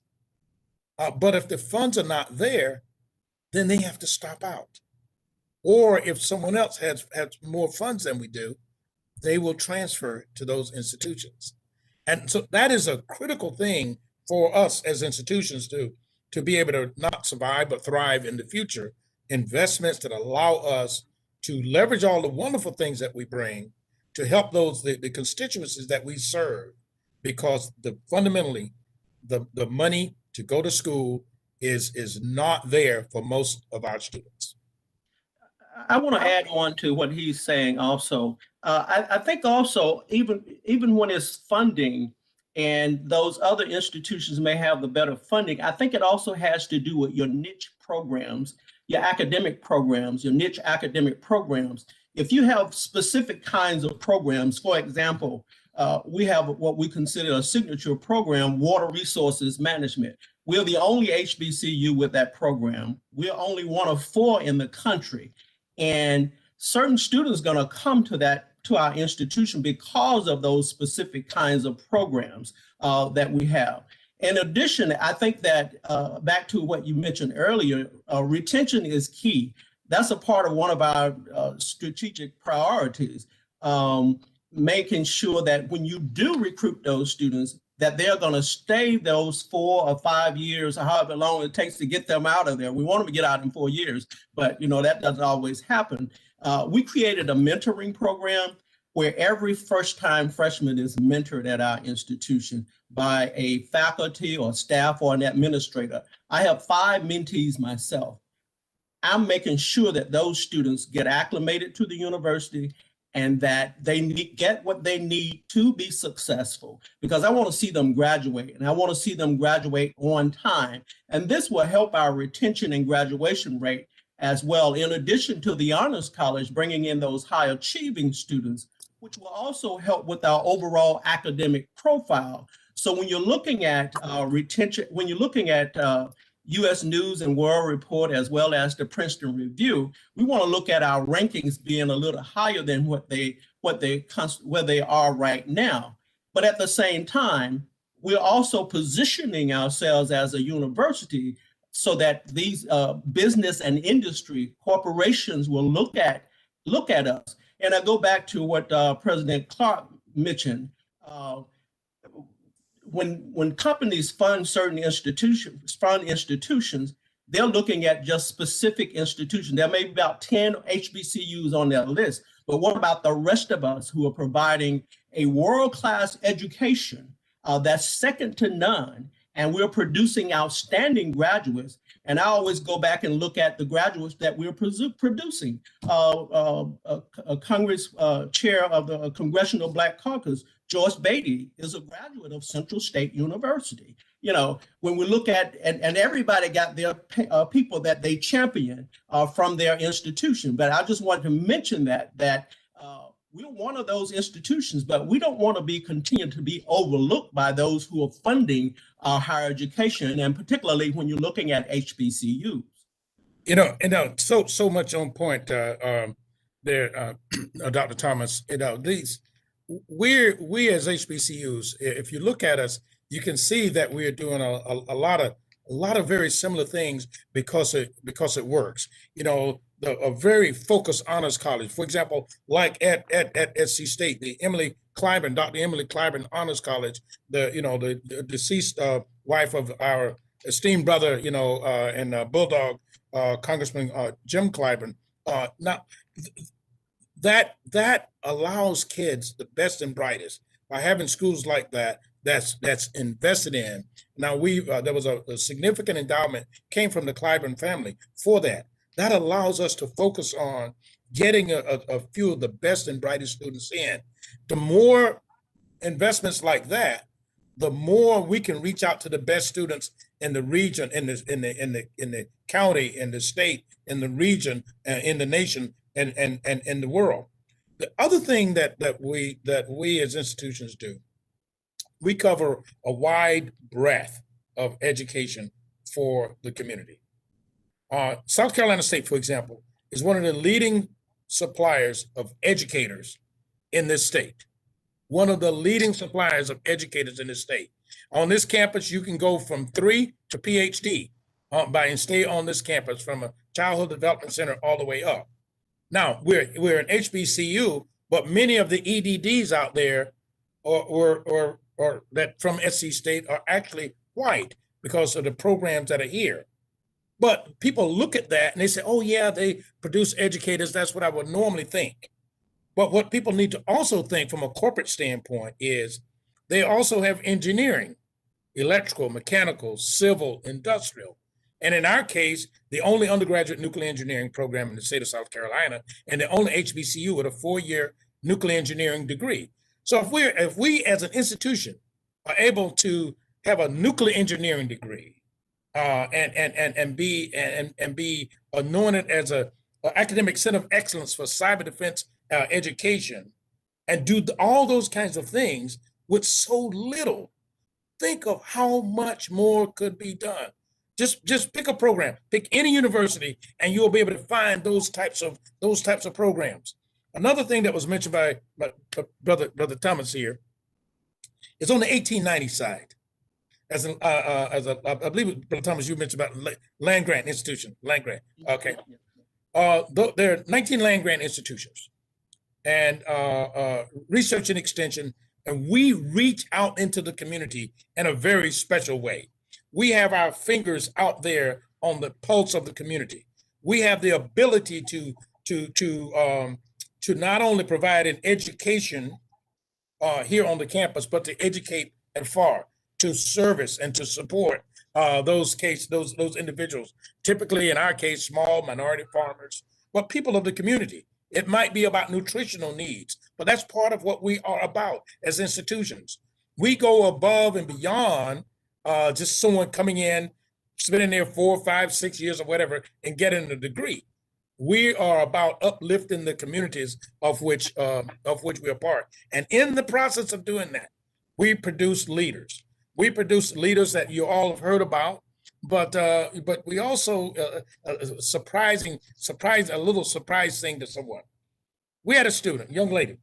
[SPEAKER 5] but if the funds are not there, then they have to stop out. Or if someone else has more funds than we do, they will transfer to those institutions. And so that is a critical thing for us as institutions to be able to not survive, but thrive in the future. Investments that allow us to leverage all the wonderful things that we bring to help the constituencies that we serve, because fundamentally the money to go to school is not there for most of our students.
[SPEAKER 6] I want to add on to what he's saying also. I think also, even when it's funding and those other institutions may have the better funding, I think it also has to do with your niche programs, your academic programs, your niche academic programs. If you have specific kinds of programs, for example, we have what we consider a signature program, water resources management. We're the only HBCU with that program. We're only one of 4 in the country. And certain students are going to come to our institution because of those specific kinds of programs that we have. In addition, I think that back to what you mentioned earlier, retention is key. That's a part of one of our strategic priorities, making sure that when you do recruit those students, that they're going to stay those 4 or 5 years, or however long it takes to get them out of there. We want them to get out in 4 years, but that doesn't always happen. We created a mentoring program where every first-time freshman is mentored at our institution by a faculty or staff or an administrator. I have 5 mentees myself. I'm making sure that those students get acclimated to the university and that they get what they need to be successful, because I want to see them graduate, and I want to see them graduate on time. And this will help our retention and graduation rate as well, in addition to the Honors College bringing in those high achieving students, which will also help with our overall academic profile. So when you're looking at retention, when you're looking at U.S. News and World Report, as well as the Princeton Review, we want to look at our rankings being a little higher than where they are right now. But at the same time, we're also positioning ourselves as a university so that these business and industry corporations will look at us. And I go back to what President Clark mentioned. When companies fund certain institutions, they're looking at just specific institutions. There may be about 10 HBCUs on that list, but what about the rest of us who are providing a world-class education that's second to none, and we're producing outstanding graduates? And I always go back and look at the graduates that we're producing. Congress chair of the Congressional Black Caucus, Joyce Beatty, is a graduate of Central State University. When we look at, and everybody got their people that they champion from their institution. But I just wanted to mention that we're one of those institutions, but we don't want to continue to be overlooked by those who are funding our higher education, and particularly when you're looking at HBCUs.
[SPEAKER 5] So much on point there, Dr. Thomas. We as HBCUs, if you look at us, you can see that we're doing a lot of very similar things because it works. A very focused honors college, for example, like at SC State, the Dr. Emily Clyburn Honors College, the deceased wife of our esteemed brother, and Bulldog, Congressman Jim Clyburn. Now, that allows kids the best and brightest by having schools like that's invested in. Now there was a significant endowment came from the Clyburn family for that. That allows us to focus on getting a few of the best and brightest students in. The more investments like that, the more we can reach out to the best students in the region, in the county, in the state, in the region, in the nation, and in the world. The other thing that we as institutions do, we cover a wide breadth of education for the community. South Carolina State, for example, is one of the leading suppliers of educators in this state. One of the leading suppliers of educators in this state. On this campus, you can go from 3 to PhD and stay on this campus from a childhood development center all the way up. Now, we're an HBCU, but many of the EDDs out there or that from SC State are actually white because of the programs that are here. But people look at that and they say, oh yeah, they produce educators. That's what I would normally think. But what people need to also think from a corporate standpoint is they also have engineering, electrical, mechanical, civil, industrial. And in our case, the only undergraduate nuclear engineering program in the state of South Carolina, and the only HBCU with a 4-year nuclear engineering degree. So if we as an institution are able to have a nuclear engineering degree, and be anointed as a academic center of excellence for cyber defense education, and do all those kinds of things with so little, think of how much more could be done. Just pick a program, pick any university, and you'll be able to find those types of programs. Another thing that was mentioned by brother Thomas here is on the 1890 side. I believe, Brother Thomas, you mentioned about land grant institution, land grant. Okay. There are 19 land grant institutions and research and extension, and we reach out into the community in a very special way. We have our fingers out there on the pulse of the community. We have the ability to not only provide an education here on the campus, but to educate afar, to service and to support those individuals. Typically, in our case, small minority farmers, but people of the community. It might be about nutritional needs, but that's part of what we are about as institutions. We go above and beyond just someone coming in, spending there 4, 5, 6 years or whatever, and getting a degree. We are about uplifting the communities of which we are part. And in the process of doing that, we produce leaders. We produce leaders that you all have heard about, but we also a little surprise thing to someone. We had a student, young lady.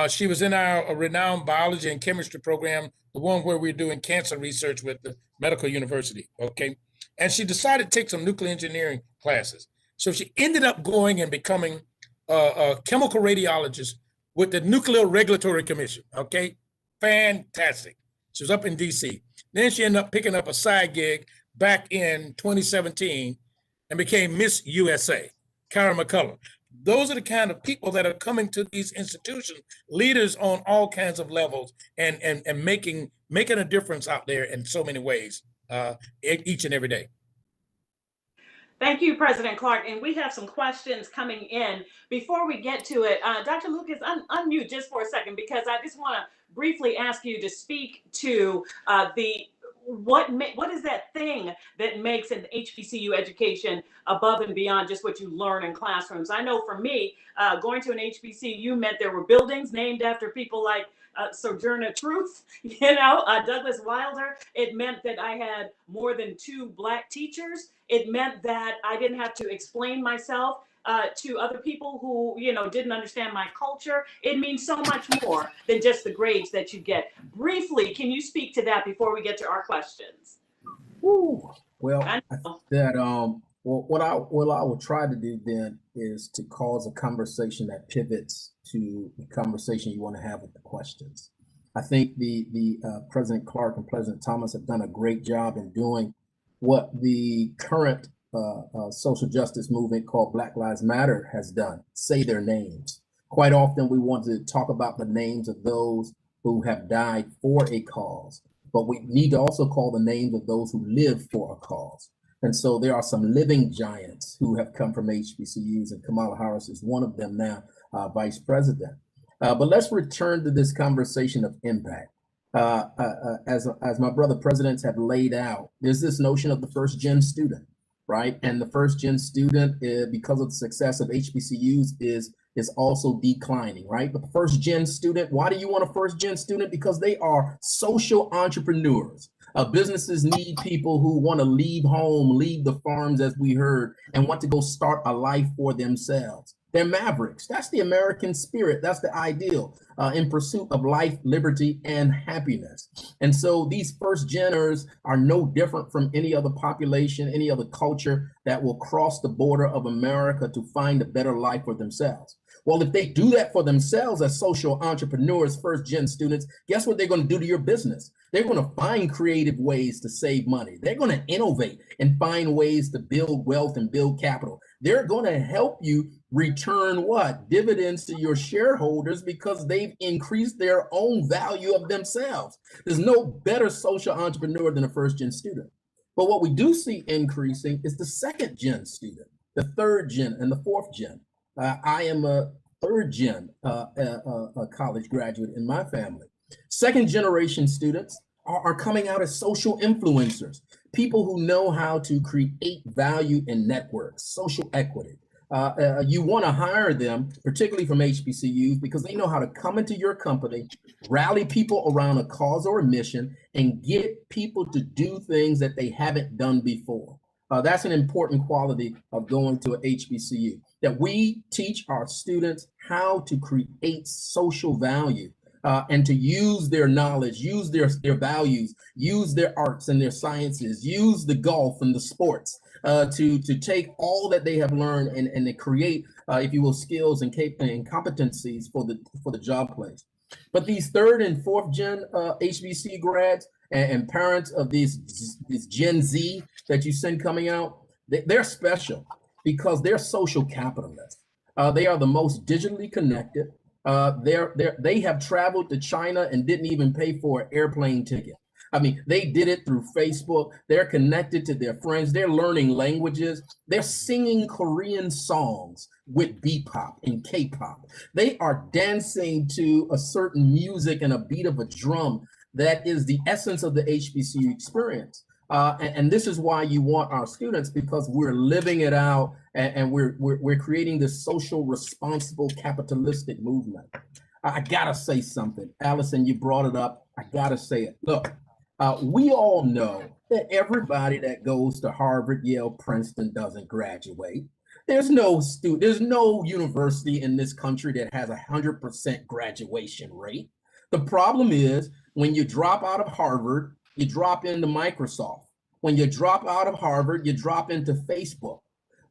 [SPEAKER 5] She was in our renowned biology and chemistry program, the one where we're doing cancer research with the medical university. Okay, and she decided to take some nuclear engineering classes. So she ended up going and becoming a chemical radiologist with the Nuclear Regulatory Commission. Okay, fantastic. She was up in DC. Then she ended up picking up a side gig back in 2017 and became Miss USA, Kara McCullough. Those are the kind of people that are coming to these institutions, leaders on all kinds of levels, and making a difference out there in so many ways, each and every day.
[SPEAKER 3] Thank you, President Clark. And we have some questions coming in. Before we get to it, Dr. Lucas, unmute just for a second, because I just want to briefly ask you to speak to what is that thing that makes an HBCU education above and beyond just what you learn in classrooms? I know for me, going to an HBCU meant there were buildings named after people like Sojourner Truth, Douglas Wilder. It meant that I had more than 2 Black teachers. It meant that I didn't have to explain myself to other people who, didn't understand my culture. It means so much more than just the grades that you get. Briefly, can you speak to that before we get to our questions?
[SPEAKER 4] Ooh. Well, I think that what I will try to do then is to cause a conversation that pivots to the conversation you want to have with the questions. I think the President Clark and President Thomas have done a great job in doing what the current social justice movement called Black Lives Matter has done, say their names. Quite often we want to talk about the names of those who have died for a cause, but we need to also call the names of those who live for a cause. And so there are some living giants who have come from HBCUs, and Kamala Harris is one of them now, Vice President. But let's return to this conversation of impact. As my brother presidents have laid out, there's this notion of the first gen student, right? And the first gen student, because of the success of HBCUs, is also declining, right? But the first gen student, why do you want a first gen student? Because they are social entrepreneurs. Businesses need people who want to leave home, leave the farms, as we heard, and want to go start a life for themselves. They're mavericks. That's the American spirit. That's the ideal in pursuit of life, liberty, and happiness. And so these first geners are no different from any other population, any other culture that will cross the border of America to find a better life for themselves. Well, if they do that for themselves as social entrepreneurs, first gen students, guess what they're going to do to your business? They're going to find creative ways to save money. They're going to innovate and find ways to build wealth and build capital. They're going to help you return what? Dividends to your shareholders, because they've increased their own value of themselves. There's no better social entrepreneur than a first gen student. But what we do see increasing is the second gen student, the third gen, and the fourth gen. I am a third gen college graduate in my family. Second generation students are coming out as social influencers, people who know how to create value in networks, social equity. You want to hire them, particularly from HBCUs, because they know how to come into your company, rally people around a cause or a mission, and get people to do things that they haven't done before. That's an important quality of going to a HBCU, that we teach our students how to create social value. And to use their knowledge, use their values, use their arts and their sciences, use the golf and the sports to take all that they have learned and to create, if you will, skills and competencies for the job place. But these third and fourth gen HBC grads and parents of this Gen Z that you send coming out, they're special because they're social capitalists. They are the most digitally connected. They have traveled to China and didn't even pay for an airplane ticket. I mean, they did it through Facebook. They're connected to their friends. They're learning languages. They're singing Korean songs with B-pop and K-pop. They are dancing to a certain music and a beat of a drum that is the essence of the HBCU experience. And this is why you want our students, because we're living it out and we're creating this social responsible capitalistic movement. I gotta say something. Allison, you brought it up. I gotta say it. Look, we all know that everybody that goes to Harvard, Yale, Princeton doesn't graduate. There's no university in this country that has 100% graduation rate. The problem is when you drop out of Harvard, you drop into Microsoft. When you drop out of Harvard, you drop into Facebook.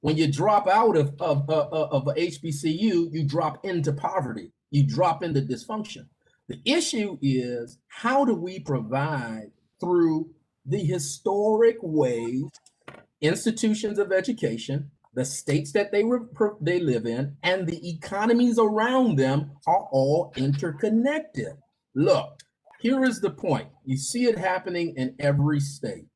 [SPEAKER 4] When you drop out of a HBCU, you drop into poverty. You drop into dysfunction. The issue is, how do we provide through the historic ways institutions of education, the states that they live in, and the economies around them are all interconnected? Look, here is the point. You see it happening in every state.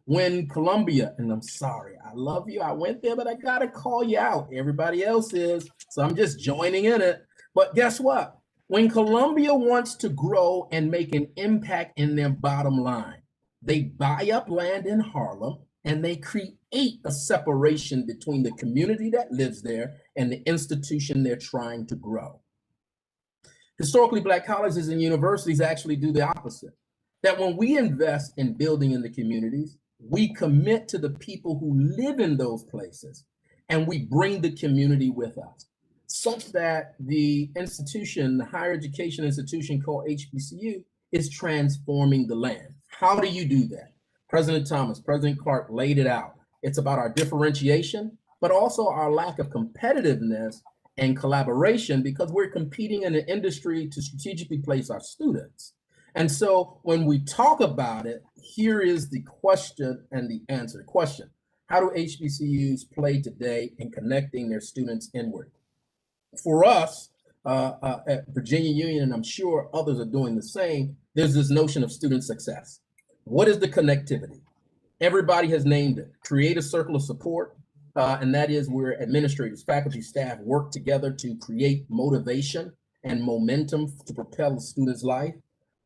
[SPEAKER 4] When Columbia, and I'm sorry, I love you, I went there, but I gotta call you out. Everybody else is, so I'm just joining in it. But guess what? When Columbia wants to grow and make an impact in their bottom line, they buy up land in Harlem and they create a separation between the community that lives there and the institution they're trying to grow. Historically, Black colleges and universities actually do the opposite. That when we invest in building in the communities, we commit to the people who live in those places and we bring the community with us, such that the institution, the higher education institution called HBCU, is transforming the land. How do you do that? President Thomas, President Clark laid it out. It's about our differentiation, but also our lack of competitiveness and collaboration, because we're competing in an industry to strategically place our students. And so when we talk about it, here is the question and the answer. Question: how do HBCUs play today in connecting their students inward? For us at Virginia Union, and I'm sure others are doing the same, there's this notion of student success. What is the connectivity? Everybody has named it. Create a circle of support, and that is where administrators, faculty, staff work together to create motivation and momentum to propel the student's life.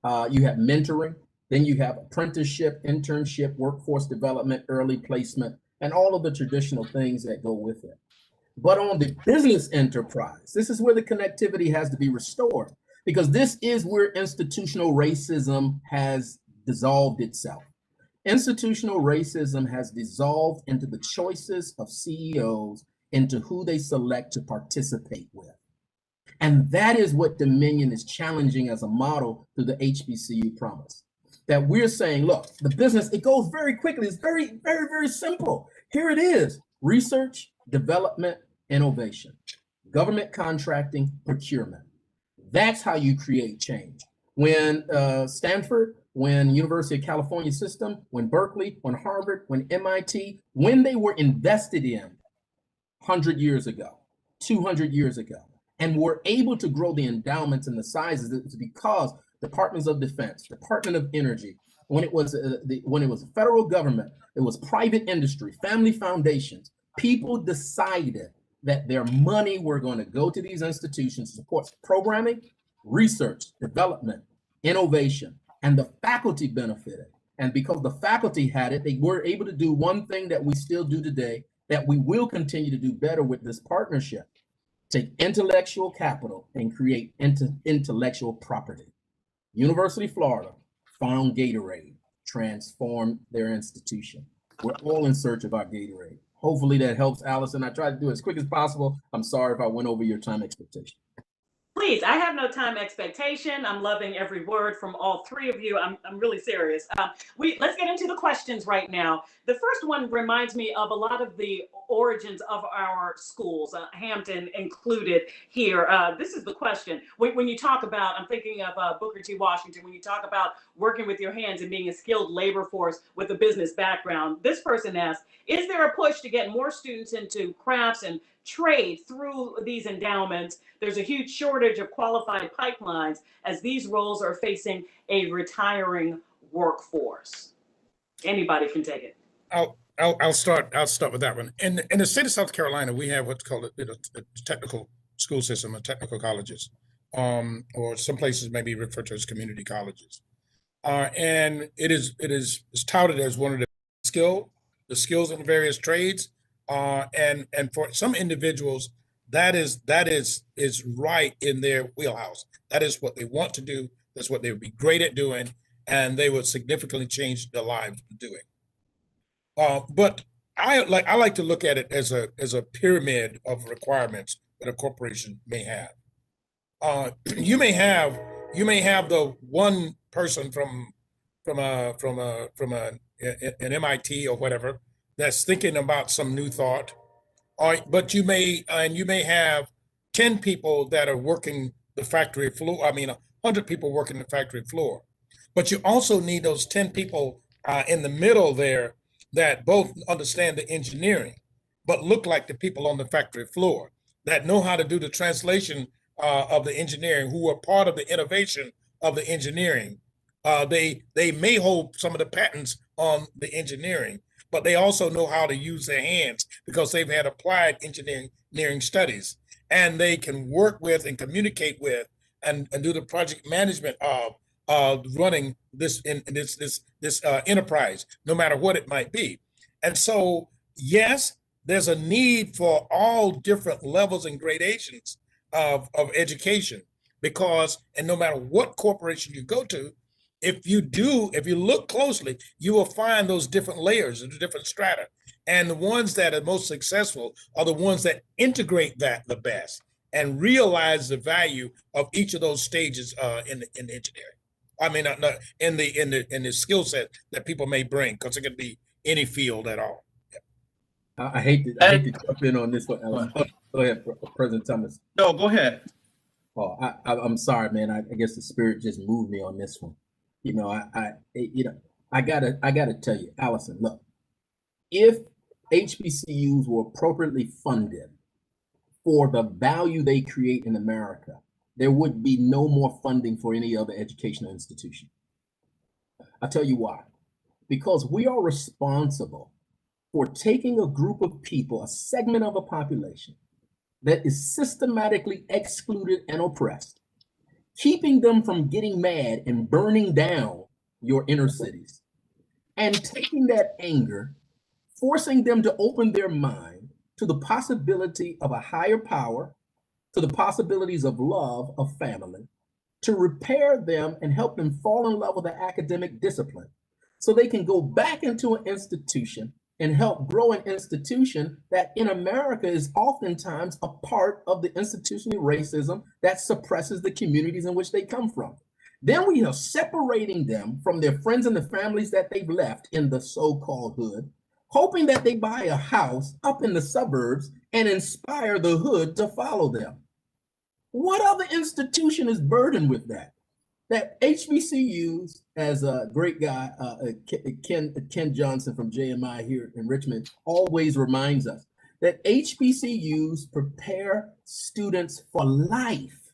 [SPEAKER 4] You have mentoring, then you have apprenticeship, internship, workforce development, early placement, and all of the traditional things that go with it. But on the business enterprise, this is where the connectivity has to be restored, because this is where institutional racism has dissolved itself. Institutional racism has dissolved into the choices of CEOs, into who they select to participate with. And that is what Dominion is challenging as a model through the HBCU Promise. That we're saying, look, the business, it goes very quickly. It's very, very, very simple. Here it is: research, development, innovation, government contracting, procurement. That's how you create change. When Stanford, when University of California system, when Berkeley, when Harvard, when MIT, when they were invested in 100 years ago, 200 years ago, and were able to grow the endowments and the sizes, it's because Departments of Defense, Department of Energy, when it was the federal government, it was private industry, family foundations. People decided that their money were going to go to these institutions to support programming, research, development, innovation, and the faculty benefited. And because the faculty had it, they were able to do one thing that we still do today, that we will continue to do better with this partnership: take intellectual capital and create intellectual property. University of Florida found Gatorade, transformed their institution. We're all in search of our Gatorade. Hopefully that helps, Allison. I tried to do it as quick as possible. I'm sorry if I went over your time expectation.
[SPEAKER 3] Please, I have no time expectation. I'm loving every word from all three of you. I'm really serious. Let's get into the questions right now. The first one reminds me of a lot of the origins of our schools, Hampton included here. This is the question. When you talk about, I'm thinking of Booker T. Washington, when you talk about working with your hands and being a skilled labor force with a business background, this person asks, is there a push to get more students into crafts and trade through these endowments? There's a huge shortage of qualified pipelines as these roles are facing a retiring workforce. Anybody can take it.
[SPEAKER 5] I'll start with that one. In the state of South Carolina, we have what's called a technical school system, or technical colleges, or some places maybe referred to as community colleges. And it's touted as one of the skills in various trades. And for some individuals, that is right in their wheelhouse. That is what they want to do. That's what they would be great at doing, and they would significantly change their lives doing. But I like to look at it as a pyramid of requirements that a corporation may have. You may have the one person from an MIT or whatever that's thinking about some new thought. But you may have 10 people that are working the factory floor. 100 people working the factory floor. But you also need those 10 people in the middle there that both understand the engineering, but look like the people on the factory floor, that know how to do the translation of the engineering, who are part of the innovation of the engineering. They may hold some of the patents on the engineering, but they also know how to use their hands because they've had applied engineering studies, and they can work with and communicate with and do the project management of running this enterprise, no matter what it might be. And so, yes, there's a need for all different levels and gradations of education, because, and no matter what corporation you go to, if you look closely, you will find those different layers and the different strata. And the ones that are most successful are the ones that integrate that the best and realize the value of each of those stages in engineering. In the skill set that people may bring, because it could be any field at all.
[SPEAKER 4] I hate to jump in on this one. Go ahead, President Thomas.
[SPEAKER 6] No, go ahead.
[SPEAKER 4] Oh, I'm sorry, man. I guess the spirit just moved me on this one. I gotta tell you, Allison, look, if HBCUs were appropriately funded for the value they create in America, there would be no more funding for any other educational institution. I'll tell you why. Because we are responsible for taking a group of people, a segment of a population that is systematically excluded and oppressed, keeping them from getting mad and burning down your inner cities, and taking that anger, forcing them to open their mind to the possibility of a higher power, to the possibilities of love, of family, to repair them and help them fall in love with the academic discipline so they can go back into an institution and help grow an institution that in America is oftentimes a part of the institutional racism that suppresses the communities in which they come from. Then we are separating them from their friends and the families that they've left in the so-called hood, hoping that they buy a house up in the suburbs and inspire the hood to follow them. What other institution is burdened with that? That HBCUs, as a great guy, Ken Johnson from JMI here in Richmond, always reminds us that HBCUs prepare students for life.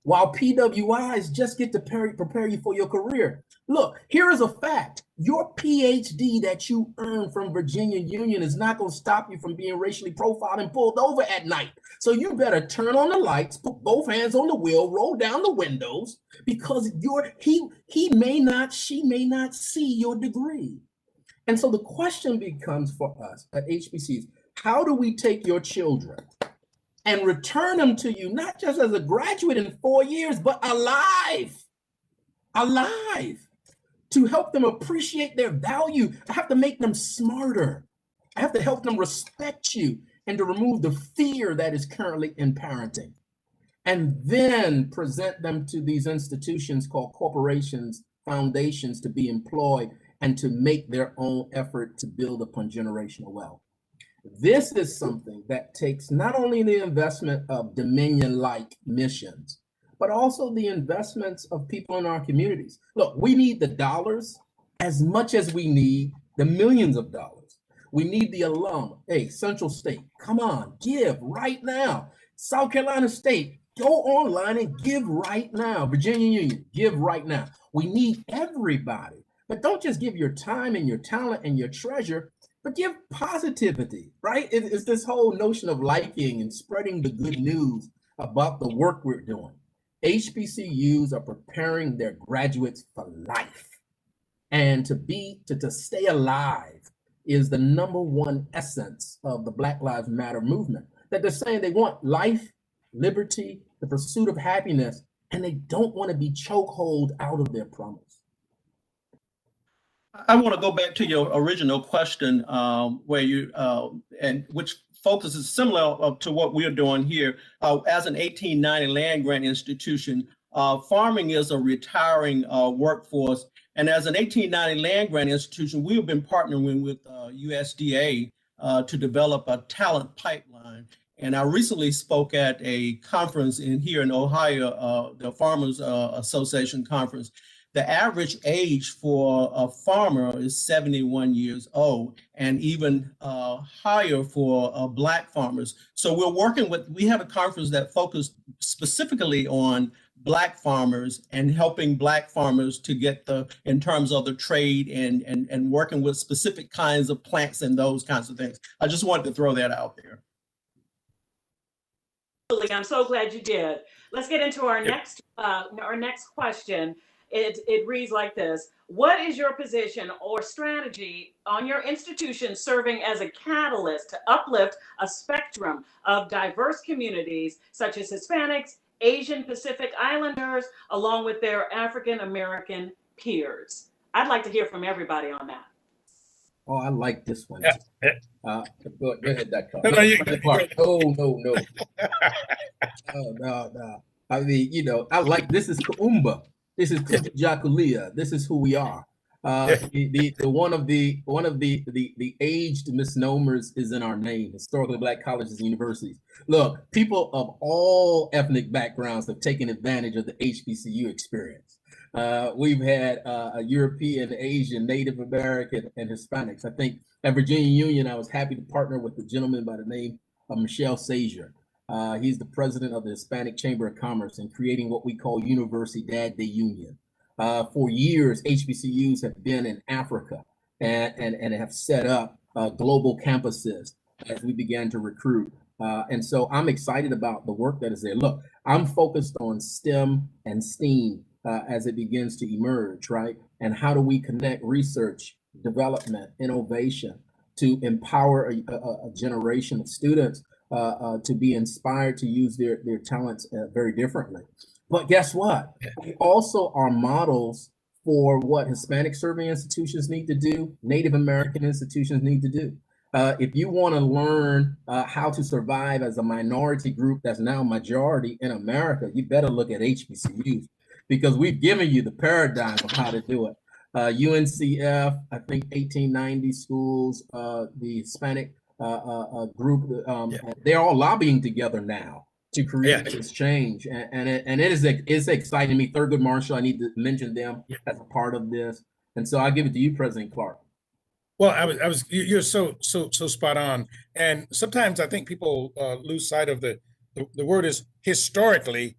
[SPEAKER 4] while PWIs just get to prepare you for your career. Look, here is a fact. Your PhD that you earned from Virginia Union is not going to stop you from being racially profiled and pulled over at night. So you better turn on the lights, put both hands on the wheel, roll down the windows, because he may not, she may not see your degree. And so the question becomes for us at HBCUs, how do we take your children and return them to you, not just as a graduate in 4 years, but alive, to help them appreciate their value? I have to make them smarter. I have to help them respect you and to remove the fear that is currently in parenting. And then present them to these institutions called corporations, foundations, to be employed and to make their own effort to build upon generational wealth. This is something that takes not only the investment of Dominion-like missions, but also the investments of people in our communities. Look, we need the dollars as much as we need the millions of dollars. We need the alum. Hey, Central State, come on, give right now. South Carolina State, go online and give right now. Virginia Union, give right now. We need everybody, but don't just give your time and your talent and your treasure, but give positivity, right? It's this whole notion of liking and spreading the good news about the work we're doing. HBCUs are preparing their graduates for life. And to stay alive is the #1 essence of the Black Lives Matter movement. That they're saying they want life, liberty, the pursuit of happiness, and they don't want to be chokehold out of their promise.
[SPEAKER 6] I want to go back to your original question, where you and which focuses similar to what we're doing here. As an 1890 land grant institution, farming is a retiring workforce, and as an 1890 land grant institution, we have been partnering with USDA to develop a talent pipeline. And I recently spoke at a conference here in Ohio, the Farmers Association conference. The average age for a farmer is 71 years old, and even higher for Black farmers. So we have a conference that focused specifically on Black farmers and helping Black farmers to get in terms of the trade and working with specific kinds of plants and those kinds of things. I just wanted to throw that out there.
[SPEAKER 3] I'm so glad you did. Let's get into our next question. It reads like this: what is your position or strategy on your institution serving as a catalyst to uplift a spectrum of diverse communities such as Hispanics, Asian Pacific Islanders, along with their African American peers? I'd like to hear from everybody on that.
[SPEAKER 4] Oh, I like this one.
[SPEAKER 5] Yeah.
[SPEAKER 4] Go ahead, Dr. No. I mean, I like, this is Kuumba. This is Kujakulia. This is who we are. One of the aged misnomers is in our name: historically Black colleges and universities. Look, people of all ethnic backgrounds have taken advantage of the HBCU experience. We've had European, Asian, Native American, and Hispanics. I think at Virginia Union, I was happy to partner with a gentleman by the name of Michelle Sazier. He's the president of the Hispanic Chamber of Commerce and creating what we call University Dad Day Union. For years, HBCUs have been in Africa and have set up global campuses as we began to recruit. And so I'm excited about the work that is there. Look, I'm focused on STEM and STEAM as it begins to emerge, right? And how do we connect research, development, innovation to empower a generation of students to be inspired to use their talents very differently. But guess what? We also are models for what Hispanic serving institutions need to do, Native American institutions need to do. If you want to learn how to survive as a minority group that's now majority in America, you better look at HBCUs, because we've given you the paradigm of how to do it. UNCF, I think 1890 schools, the Hispanic group, they're all lobbying together now to create this change, and it's exciting to me. Thurgood Marshall, I need to mention them as a part of this, and so I give it to you, President Clark.
[SPEAKER 5] Well, you're so spot on, and sometimes I think people lose sight of the word is historically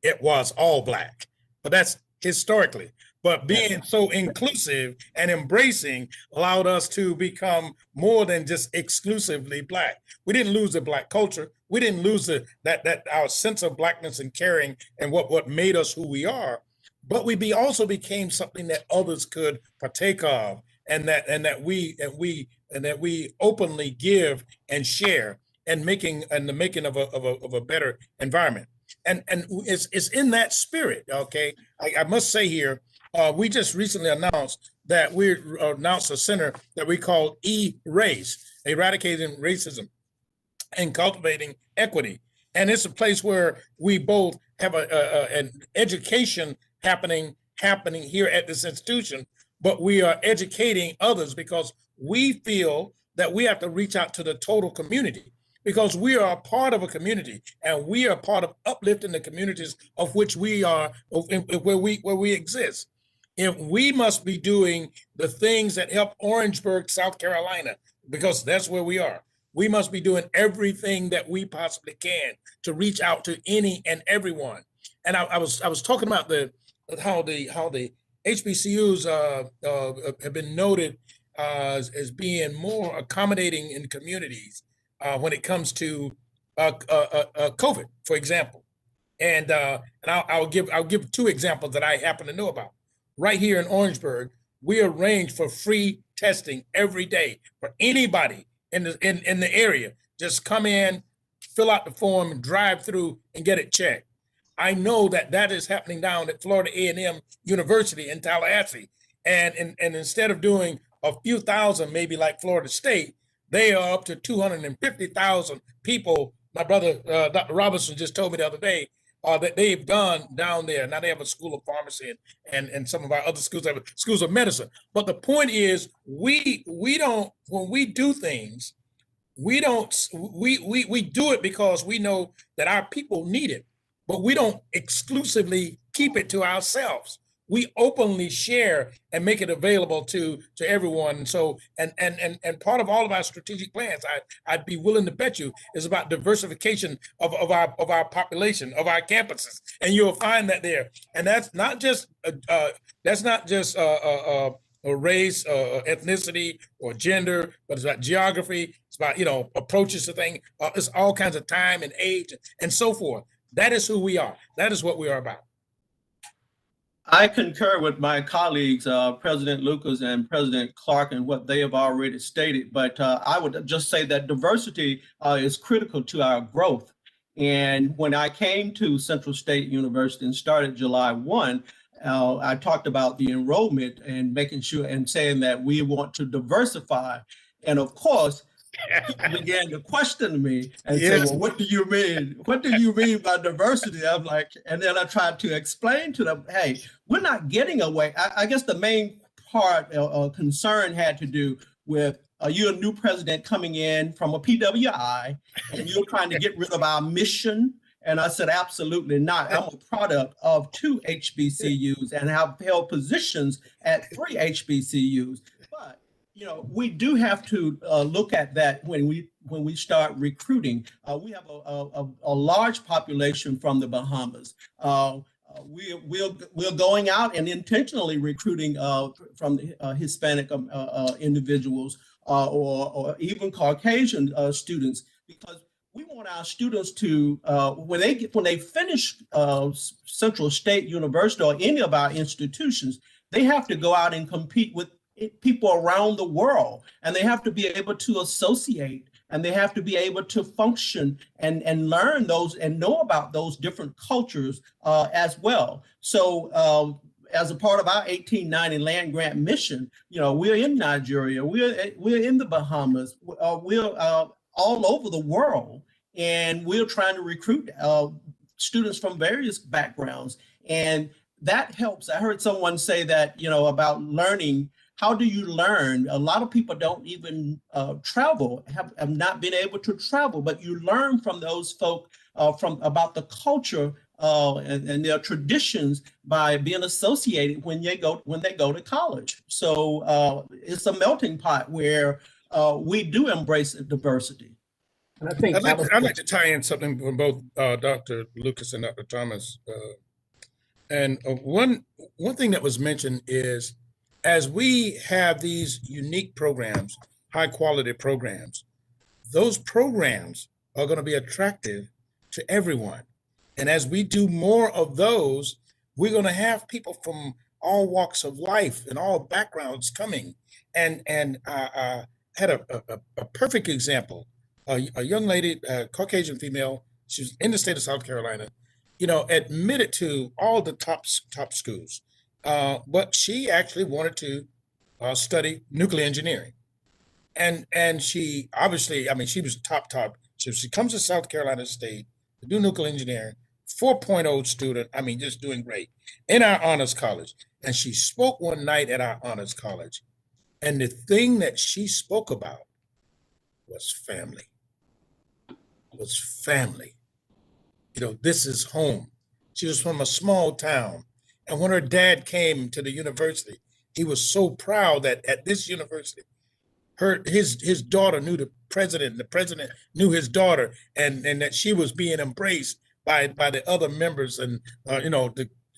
[SPEAKER 5] it was all Black, but that's historically. But being so inclusive and embracing allowed us to become more than just exclusively Black. We didn't lose the Black culture. We didn't lose that our sense of Blackness and caring and what made us who we are. But we also became something that others could partake of, and that we openly give and share, and the making of a better environment. And it's in that spirit. Okay, I must say here, we just recently announced that we announced a center that we call E-Race, Eradicating Racism and Cultivating Equity. And it's a place where we both have an education happening here at this institution, but we are educating others because we feel that we have to reach out to the total community, because we are a part of a community, and we are part of uplifting the communities of which we are, where we exist. If we must be doing the things that help Orangeburg, South Carolina, because that's where we are. We must be doing everything that we possibly can to reach out to any and everyone. And I was talking about how the HBCUs have been noted as being more accommodating in communities when it comes to COVID, for example. And I'll give two examples that I happen to know about. Right here in Orangeburg, we arrange for free testing every day for anybody in the area. Just come in, fill out the form, drive through, and get it checked. I know that is happening down at Florida A&M University in Tallahassee, and instead of doing a few thousand, maybe like Florida State, they are up to 250,000 people. My brother, Dr. Robinson, just told me the other day that they've done down there. Now they have a school of pharmacy and some of our other schools have schools of medicine. But the point is, we don't, when we do things, we do it because we know that our people need it, but we don't exclusively keep it to ourselves. We openly share and make it available to everyone. So and part of all of our strategic plans, I'd be willing to bet you, is about diversification of our population, of our campuses, and you'll find that there. And that's not just a race, ethnicity, or gender, but it's about geography. It's about approaches to things. It's all kinds of time and age and so forth. That is who we are. That is what we are about.
[SPEAKER 6] I concur with my colleagues, President Lucas and President Clark, and what they have already stated. But I would just say that diversity is critical to our growth. And when I came to Central State University and started July 1, I talked about the enrollment and making sure and saying that we want to diversify. And of course, people began to question me and say, well, what do you mean? What do you mean by diversity? I'm like, and then I tried to explain to them, hey, we're not getting away. I guess the main part or concern had to do with you're a new president coming in from a PWI, and you're trying to get rid of our mission. And I said, absolutely not. I'm a product of 2 HBCUs and have held positions at 3 HBCUs. But we do have to look at that when we start recruiting. We have a large population from the Bahamas. We're going out and intentionally recruiting from the Hispanic individuals or even Caucasian students, because we want our students to when they finish Central State University or any of our institutions, they have to go out and compete with people around the world, and they have to be able to associate, and they have to be able to function and learn those and know about those different cultures as well. So as a part of our 1890 land grant mission, we're in Nigeria, we're in the Bahamas, we're all over the world, and we're trying to recruit students from various backgrounds, and that helps. I heard someone say that about learning. How do you learn? A lot of people don't even travel, have not been able to travel, but you learn from those folk about the culture and their traditions by being associated when they go to college. So it's a melting pot where we do embrace diversity.
[SPEAKER 4] And I think
[SPEAKER 5] I'd like to tie in something from both Dr. Lucas and Dr. Thomas. And one thing that was mentioned is, as we have these unique programs, high quality programs, those programs are going to be attractive to everyone. And as we do more of those, we're going to have people from all walks of life and all backgrounds coming. And had a perfect example. A young lady, a Caucasian female, she was in the state of South Carolina, admitted to all the top schools, but she actually wanted to study nuclear engineering. And she obviously, I mean, she was top. So she comes to South Carolina State to do nuclear engineering, 4.0 student. I mean, just doing great in our honors college. And she spoke one night at our honors college, and the thing that she spoke about was family. Was family. This is home. She was from a small town, and when her dad came to the university, he was so proud that at this university, his daughter knew the president, and the president knew his daughter, and that she was being embraced by the other members, and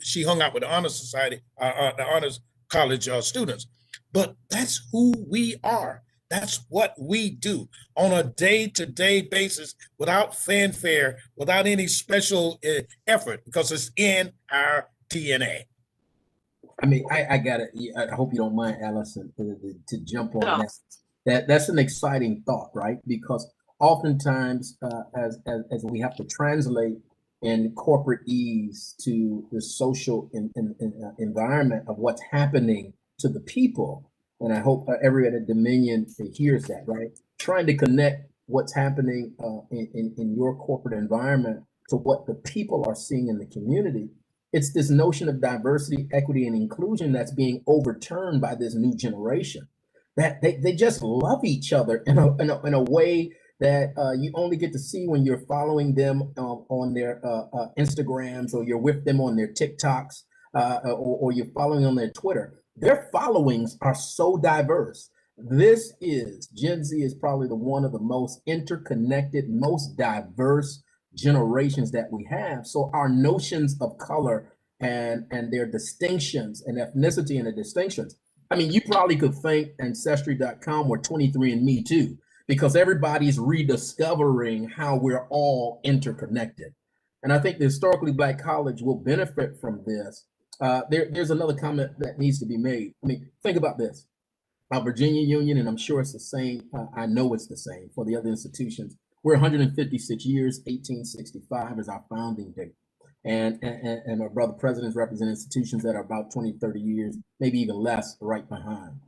[SPEAKER 5] she hung out with the honor society, the honors college students. But that's who we are. That's what we do on a day-to-day basis, without fanfare, without any special effort, because it's in our DNA.
[SPEAKER 4] I mean, I got it. I hope you don't mind, Allison, to jump on that. That's an exciting thought, right? Because oftentimes, as we have to translate in corporate ease to the social environment of what's happening to the people, and I hope everyone at Dominion hears that, right? Trying to connect what's happening in your corporate environment to what the people are seeing in the community. It's this notion of diversity, equity, and inclusion that's being overturned by this new generation. That they just love each other in a way that you only get to see when you're following them on their Instagrams, or you're with them on their TikToks, or you're following on their Twitter. Their followings are so diverse. Gen Z is probably one of the most interconnected, most diverse generations that we have. So our notions of color and their distinctions and ethnicity and the distinctions. I mean, you probably could thank Ancestry.com or 23andMe too, because everybody's rediscovering how we're all interconnected. And I think the Historically Black College will benefit from this. There's another comment that needs to be made. I mean, think about this. Virginia Union, and I'm sure it's the same. I know it's the same for the other institutions. We're 156 years, 1865 is our founding date. And our brother presidents represent institutions that are about 20, 30 years, maybe even less, right behind.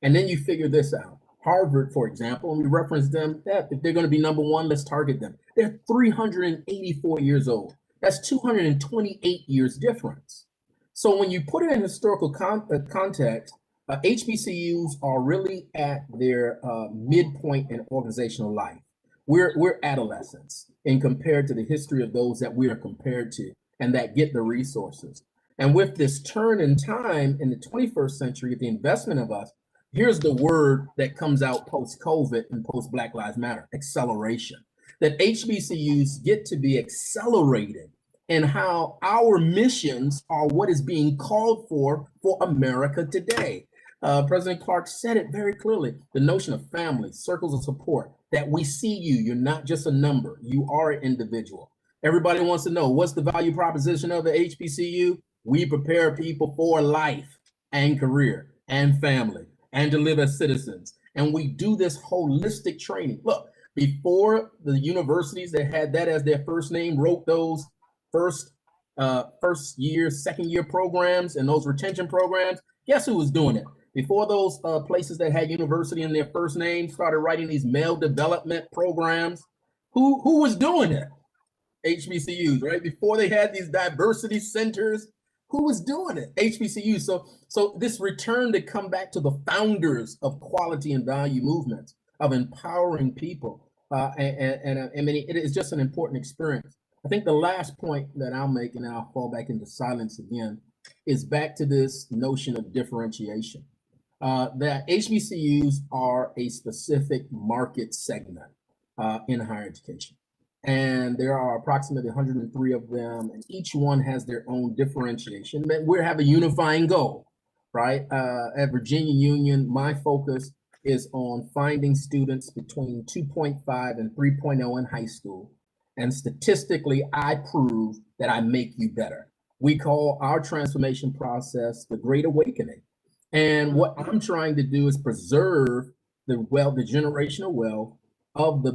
[SPEAKER 4] And then you figure this out. Harvard, for example, and we reference them, if they're going to be number one, let's target them. They're 384 years old. That's 228 years difference. So when you put it in historical context, HBCUs are really at their midpoint in organizational life. We're adolescents in compared to the history of those that we are compared to and that get the resources. And with this turn in time in the 21st century, the investment of us, here's the word that comes out post-COVID and post-Black Lives Matter: acceleration. That HBCUs get to be accelerated in how our missions are what is being called for America today. President Clark said it very clearly, the notion of family, circles of support, that we see you, you're not just a number, you are an individual. Everybody wants to know, what's the value proposition of the HBCU? We prepare people for life and career and family and to live as citizens. And we do this holistic training. Look, before the universities that had that as their first name wrote those first year, second year programs and those retention programs, guess who was doing it? Before those places that had university in their first name started writing these male development programs, who was doing it? HBCUs, right? Before they had these diversity centers, who was doing it? HBCUs. So this return to come back to the founders of quality and value movements, of empowering people, and I mean, it is just an important experience. I think the last point that I'll make, and I'll fall back into silence again, is back to this notion of differentiation. That HBCUs are a specific market segment. in higher education. And there are approximately 103 of them, and each one has their own differentiation. But we have a unifying goal, right? At Virginia Union, my focus is on finding students between 2.5 and 3.0 in high school. And statistically, I prove that I make you better. We call our transformation process the Great Awakening. And what I'm trying to do is preserve the wealth, the generational wealth of the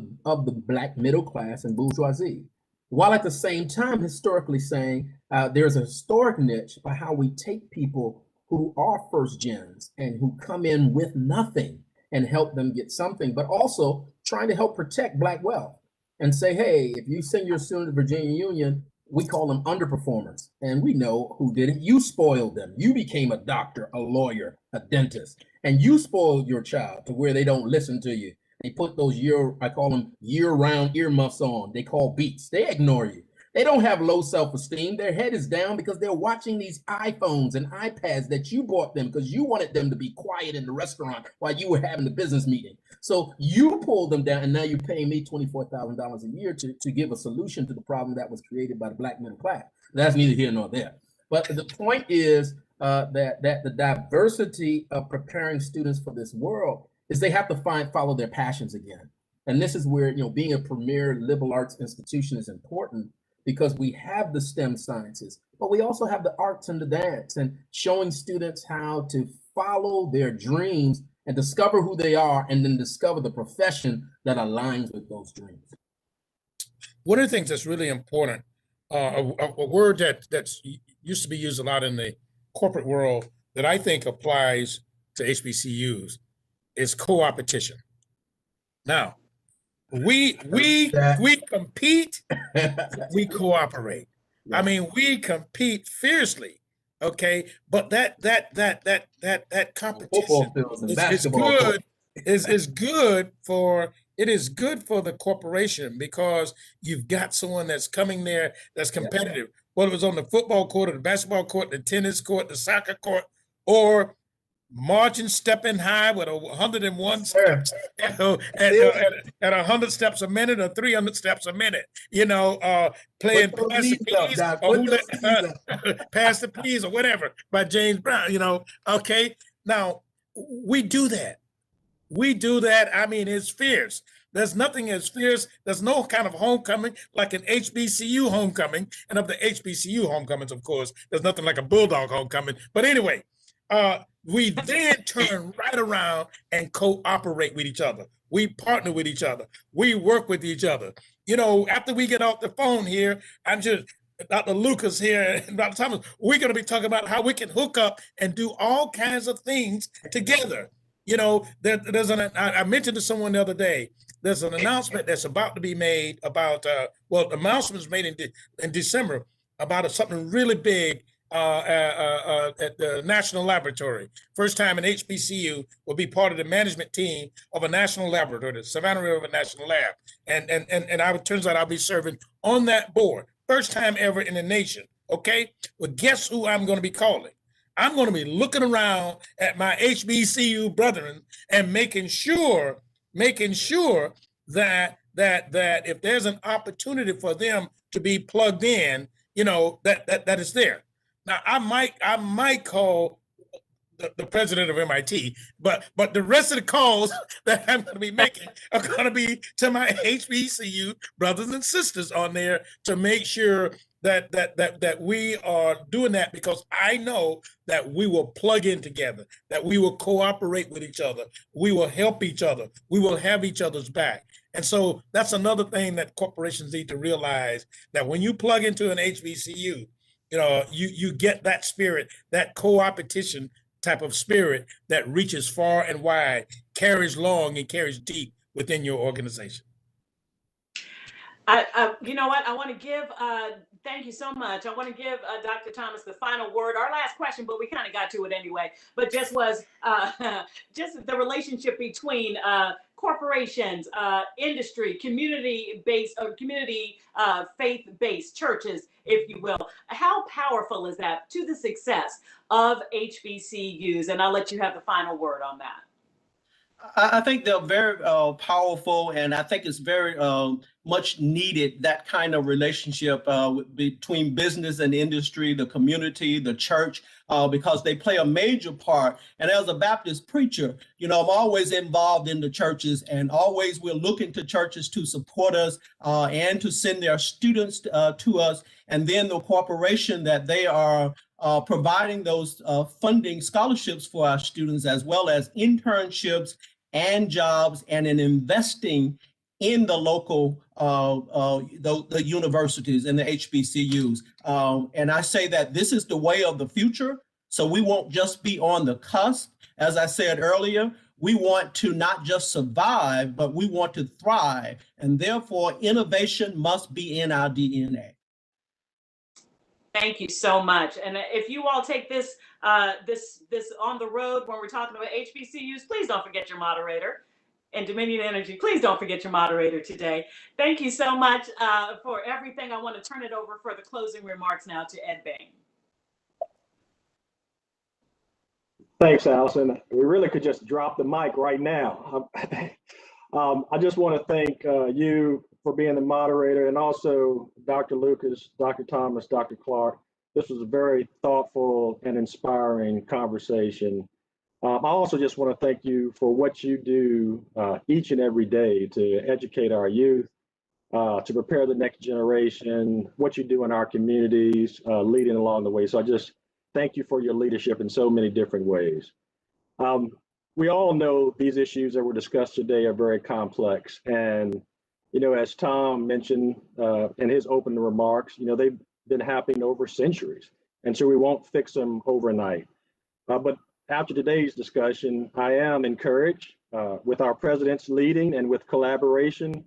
[SPEAKER 4] Black middle class and bourgeoisie, while at the same time historically saying there's a historic niche by how we take people who are first gens and who come in with nothing and help them get something, but also trying to help protect Black wealth and say, hey, if you send your student to Virginia Union, we call them underperformers, and we know who did it. You spoiled them. You became a doctor, a lawyer, a dentist, and you spoiled your child to where they don't listen to you. They put those I call them year-round earmuffs on. They call beats. They ignore you. They don't have low self-esteem. Their head is down because they're watching these iPhones and iPads that you bought them because you wanted them to be quiet in the restaurant while you were having the business meeting. So you pulled them down, and now you're paying me $24,000 a year to give a solution to the problem that was created by the Black middle class. That's neither here nor there. But the point is that the diversity of preparing students for this world is they have to follow their passions again. And this is where, being a premier liberal arts institution is important, because we have the STEM sciences, but we also have the arts and the dance, and showing students how to follow their dreams and discover who they are, and then discover the profession that aligns with those dreams.
[SPEAKER 5] One of the things that's really important, a word that's used to be used a lot in the corporate world that I think applies to HBCUs is co-opetition. Now, we compete, we cooperate. I mean, we compete fiercely, okay? But that competition is good for the corporation, because you've got someone that's coming there that's competitive, whether it was on the football court or the basketball court, the tennis court, the soccer court, or marching, stepping high with 101 steps at 100 steps a minute or 300 steps a minute, playing Pass the Peas or whatever by James Brown, okay? Now, we do that. I mean, it's fierce. There's nothing as fierce. There's no kind of homecoming like an HBCU homecoming. And of the HBCU homecomings, of course, there's nothing like a Bulldog homecoming. But anyway, we then turn right around and cooperate with each other. We partner with each other. We work with each other. After we get off the phone here, Dr. Lucas here and Dr. Thomas, we're going to be talking about how we can hook up and do all kinds of things together. I mentioned to someone the other day, there's an announcement that's about to be made about, the announcement was made in December about something really big at the National Laboratory. First time an HBCU will be part of the management team of a national laboratory, the Savannah River National Lab. And it turns out I'll be serving on that board. First time ever in the nation, okay? Well, guess who I'm going to be calling? I'm going to be looking around at my HBCU brethren and making sure that if there's an opportunity for them to be plugged in, that is there. Now, I might call the president of MIT, but the rest of the calls that I'm going to be making are going to be to my HBCU brothers and sisters on there to make sure that we are doing that, because I know that we will plug in together, that we will cooperate with each other, we will help each other, we will have each other's back. And so that's another thing that corporations need to realize, that when you plug into an HBCU, you get that spirit, that co-opetition type of spirit that reaches far and wide, carries long and carries deep within your organization.
[SPEAKER 3] You know what? I want to give, thank you so much. I want to give Dr. Thomas the final word. Our last question, but we kind of got to it anyway, but just just the relationship between corporations, industry, community-based or community faith-based churches, if you will. How powerful is that to the success of HBCUs? And I'll let you have the final word on that.
[SPEAKER 6] I think they're very powerful, and I think it's very much needed, that kind of relationship between business and industry, the community, the church, because they play a major part. And as a Baptist preacher, I'm always involved in the churches, and always we're looking to churches to support us and to send their students to us. And then the corporation that they are providing those funding scholarships for our students, as well as internships and jobs, and in investing in the local the universities and the HBCUs. And I say that this is the way of the future. So we won't just be on the cusp. As I said earlier, we want to not just survive, but we want to thrive. And therefore, innovation must be in our DNA.
[SPEAKER 3] Thank you so much. And if you all take this this on the road when we're talking about HBCUs, please don't forget your moderator. And Dominion Energy, please don't forget your moderator today. Thank you so much for everything. I want to turn it over for the closing remarks now to Ed Bain.
[SPEAKER 7] Thanks, Allison. We really could just drop the mic right now. I just want to thank you for being the moderator, and also Dr. Lucas, Dr. Thomas, Dr. Clark. This was a very thoughtful and inspiring conversation. I also just want to thank you for what you do each and every day to educate our youth, to prepare the next generation, what you do in our communities, leading along the way. So I just thank you for your leadership in so many different ways. We all know these issues that were discussed today are very complex. And, as Tom mentioned in his opening remarks, they've been happening over centuries. And so we won't fix them overnight. But after today's discussion, I am encouraged with our president's leading and with collaboration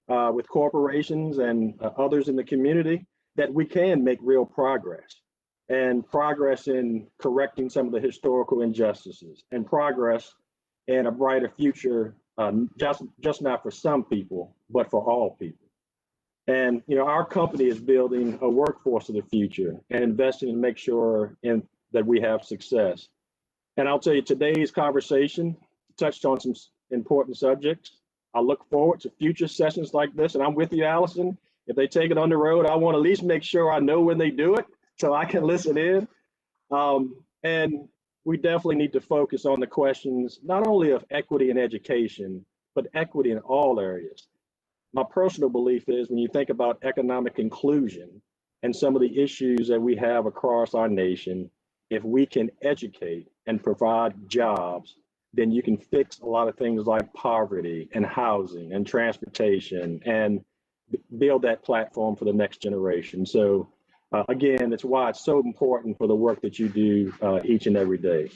[SPEAKER 7] with corporations and others in the community, that we can make real progress, and progress in correcting some of the historical injustices, and progress in a brighter future, just not for some people, but for all people. And our company is building a workforce of the future and investing to make sure that we have success. And I'll tell you, today's conversation touched on some important subjects. I look forward to future sessions like this, and I'm with you, Allison. If they take it on the road, I want to at least make sure I know when they do it so I can listen in. And we definitely need to focus on the questions, not only of equity in education, but equity in all areas. My personal belief is when you think about economic inclusion and some of the issues that we have across our nation, if we can educate and provide jobs, then you can fix a lot of things like poverty and housing and transportation and build that platform for the next generation. So again, it's why it's so important for the work that you do each and every day.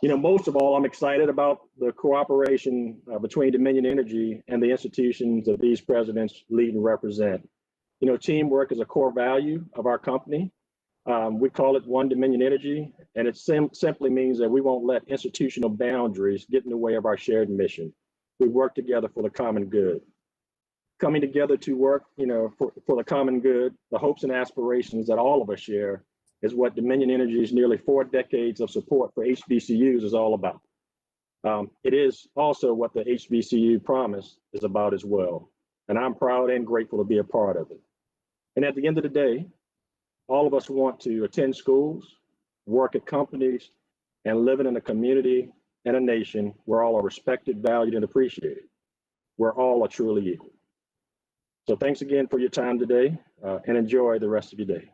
[SPEAKER 7] Most of all, I'm excited about the cooperation between Dominion Energy and the institutions that these presidents lead and represent. Teamwork is a core value of our company. We call it One Dominion Energy, and it simply means that we won't let institutional boundaries get in the way of our shared mission. We work together for the common good. Coming together to work, for the common good, the hopes and aspirations that all of us share is what Dominion Energy's nearly 4 decades of support for HBCUs is all about. It is also what the HBCU Promise is about as well. And I'm proud and grateful to be a part of it. And at the end of the day, all of us want to attend schools, work at companies, and live in a community and a nation where all are respected, valued, and appreciated, where all are truly equal. So thanks again for your time today, and enjoy the rest of your day.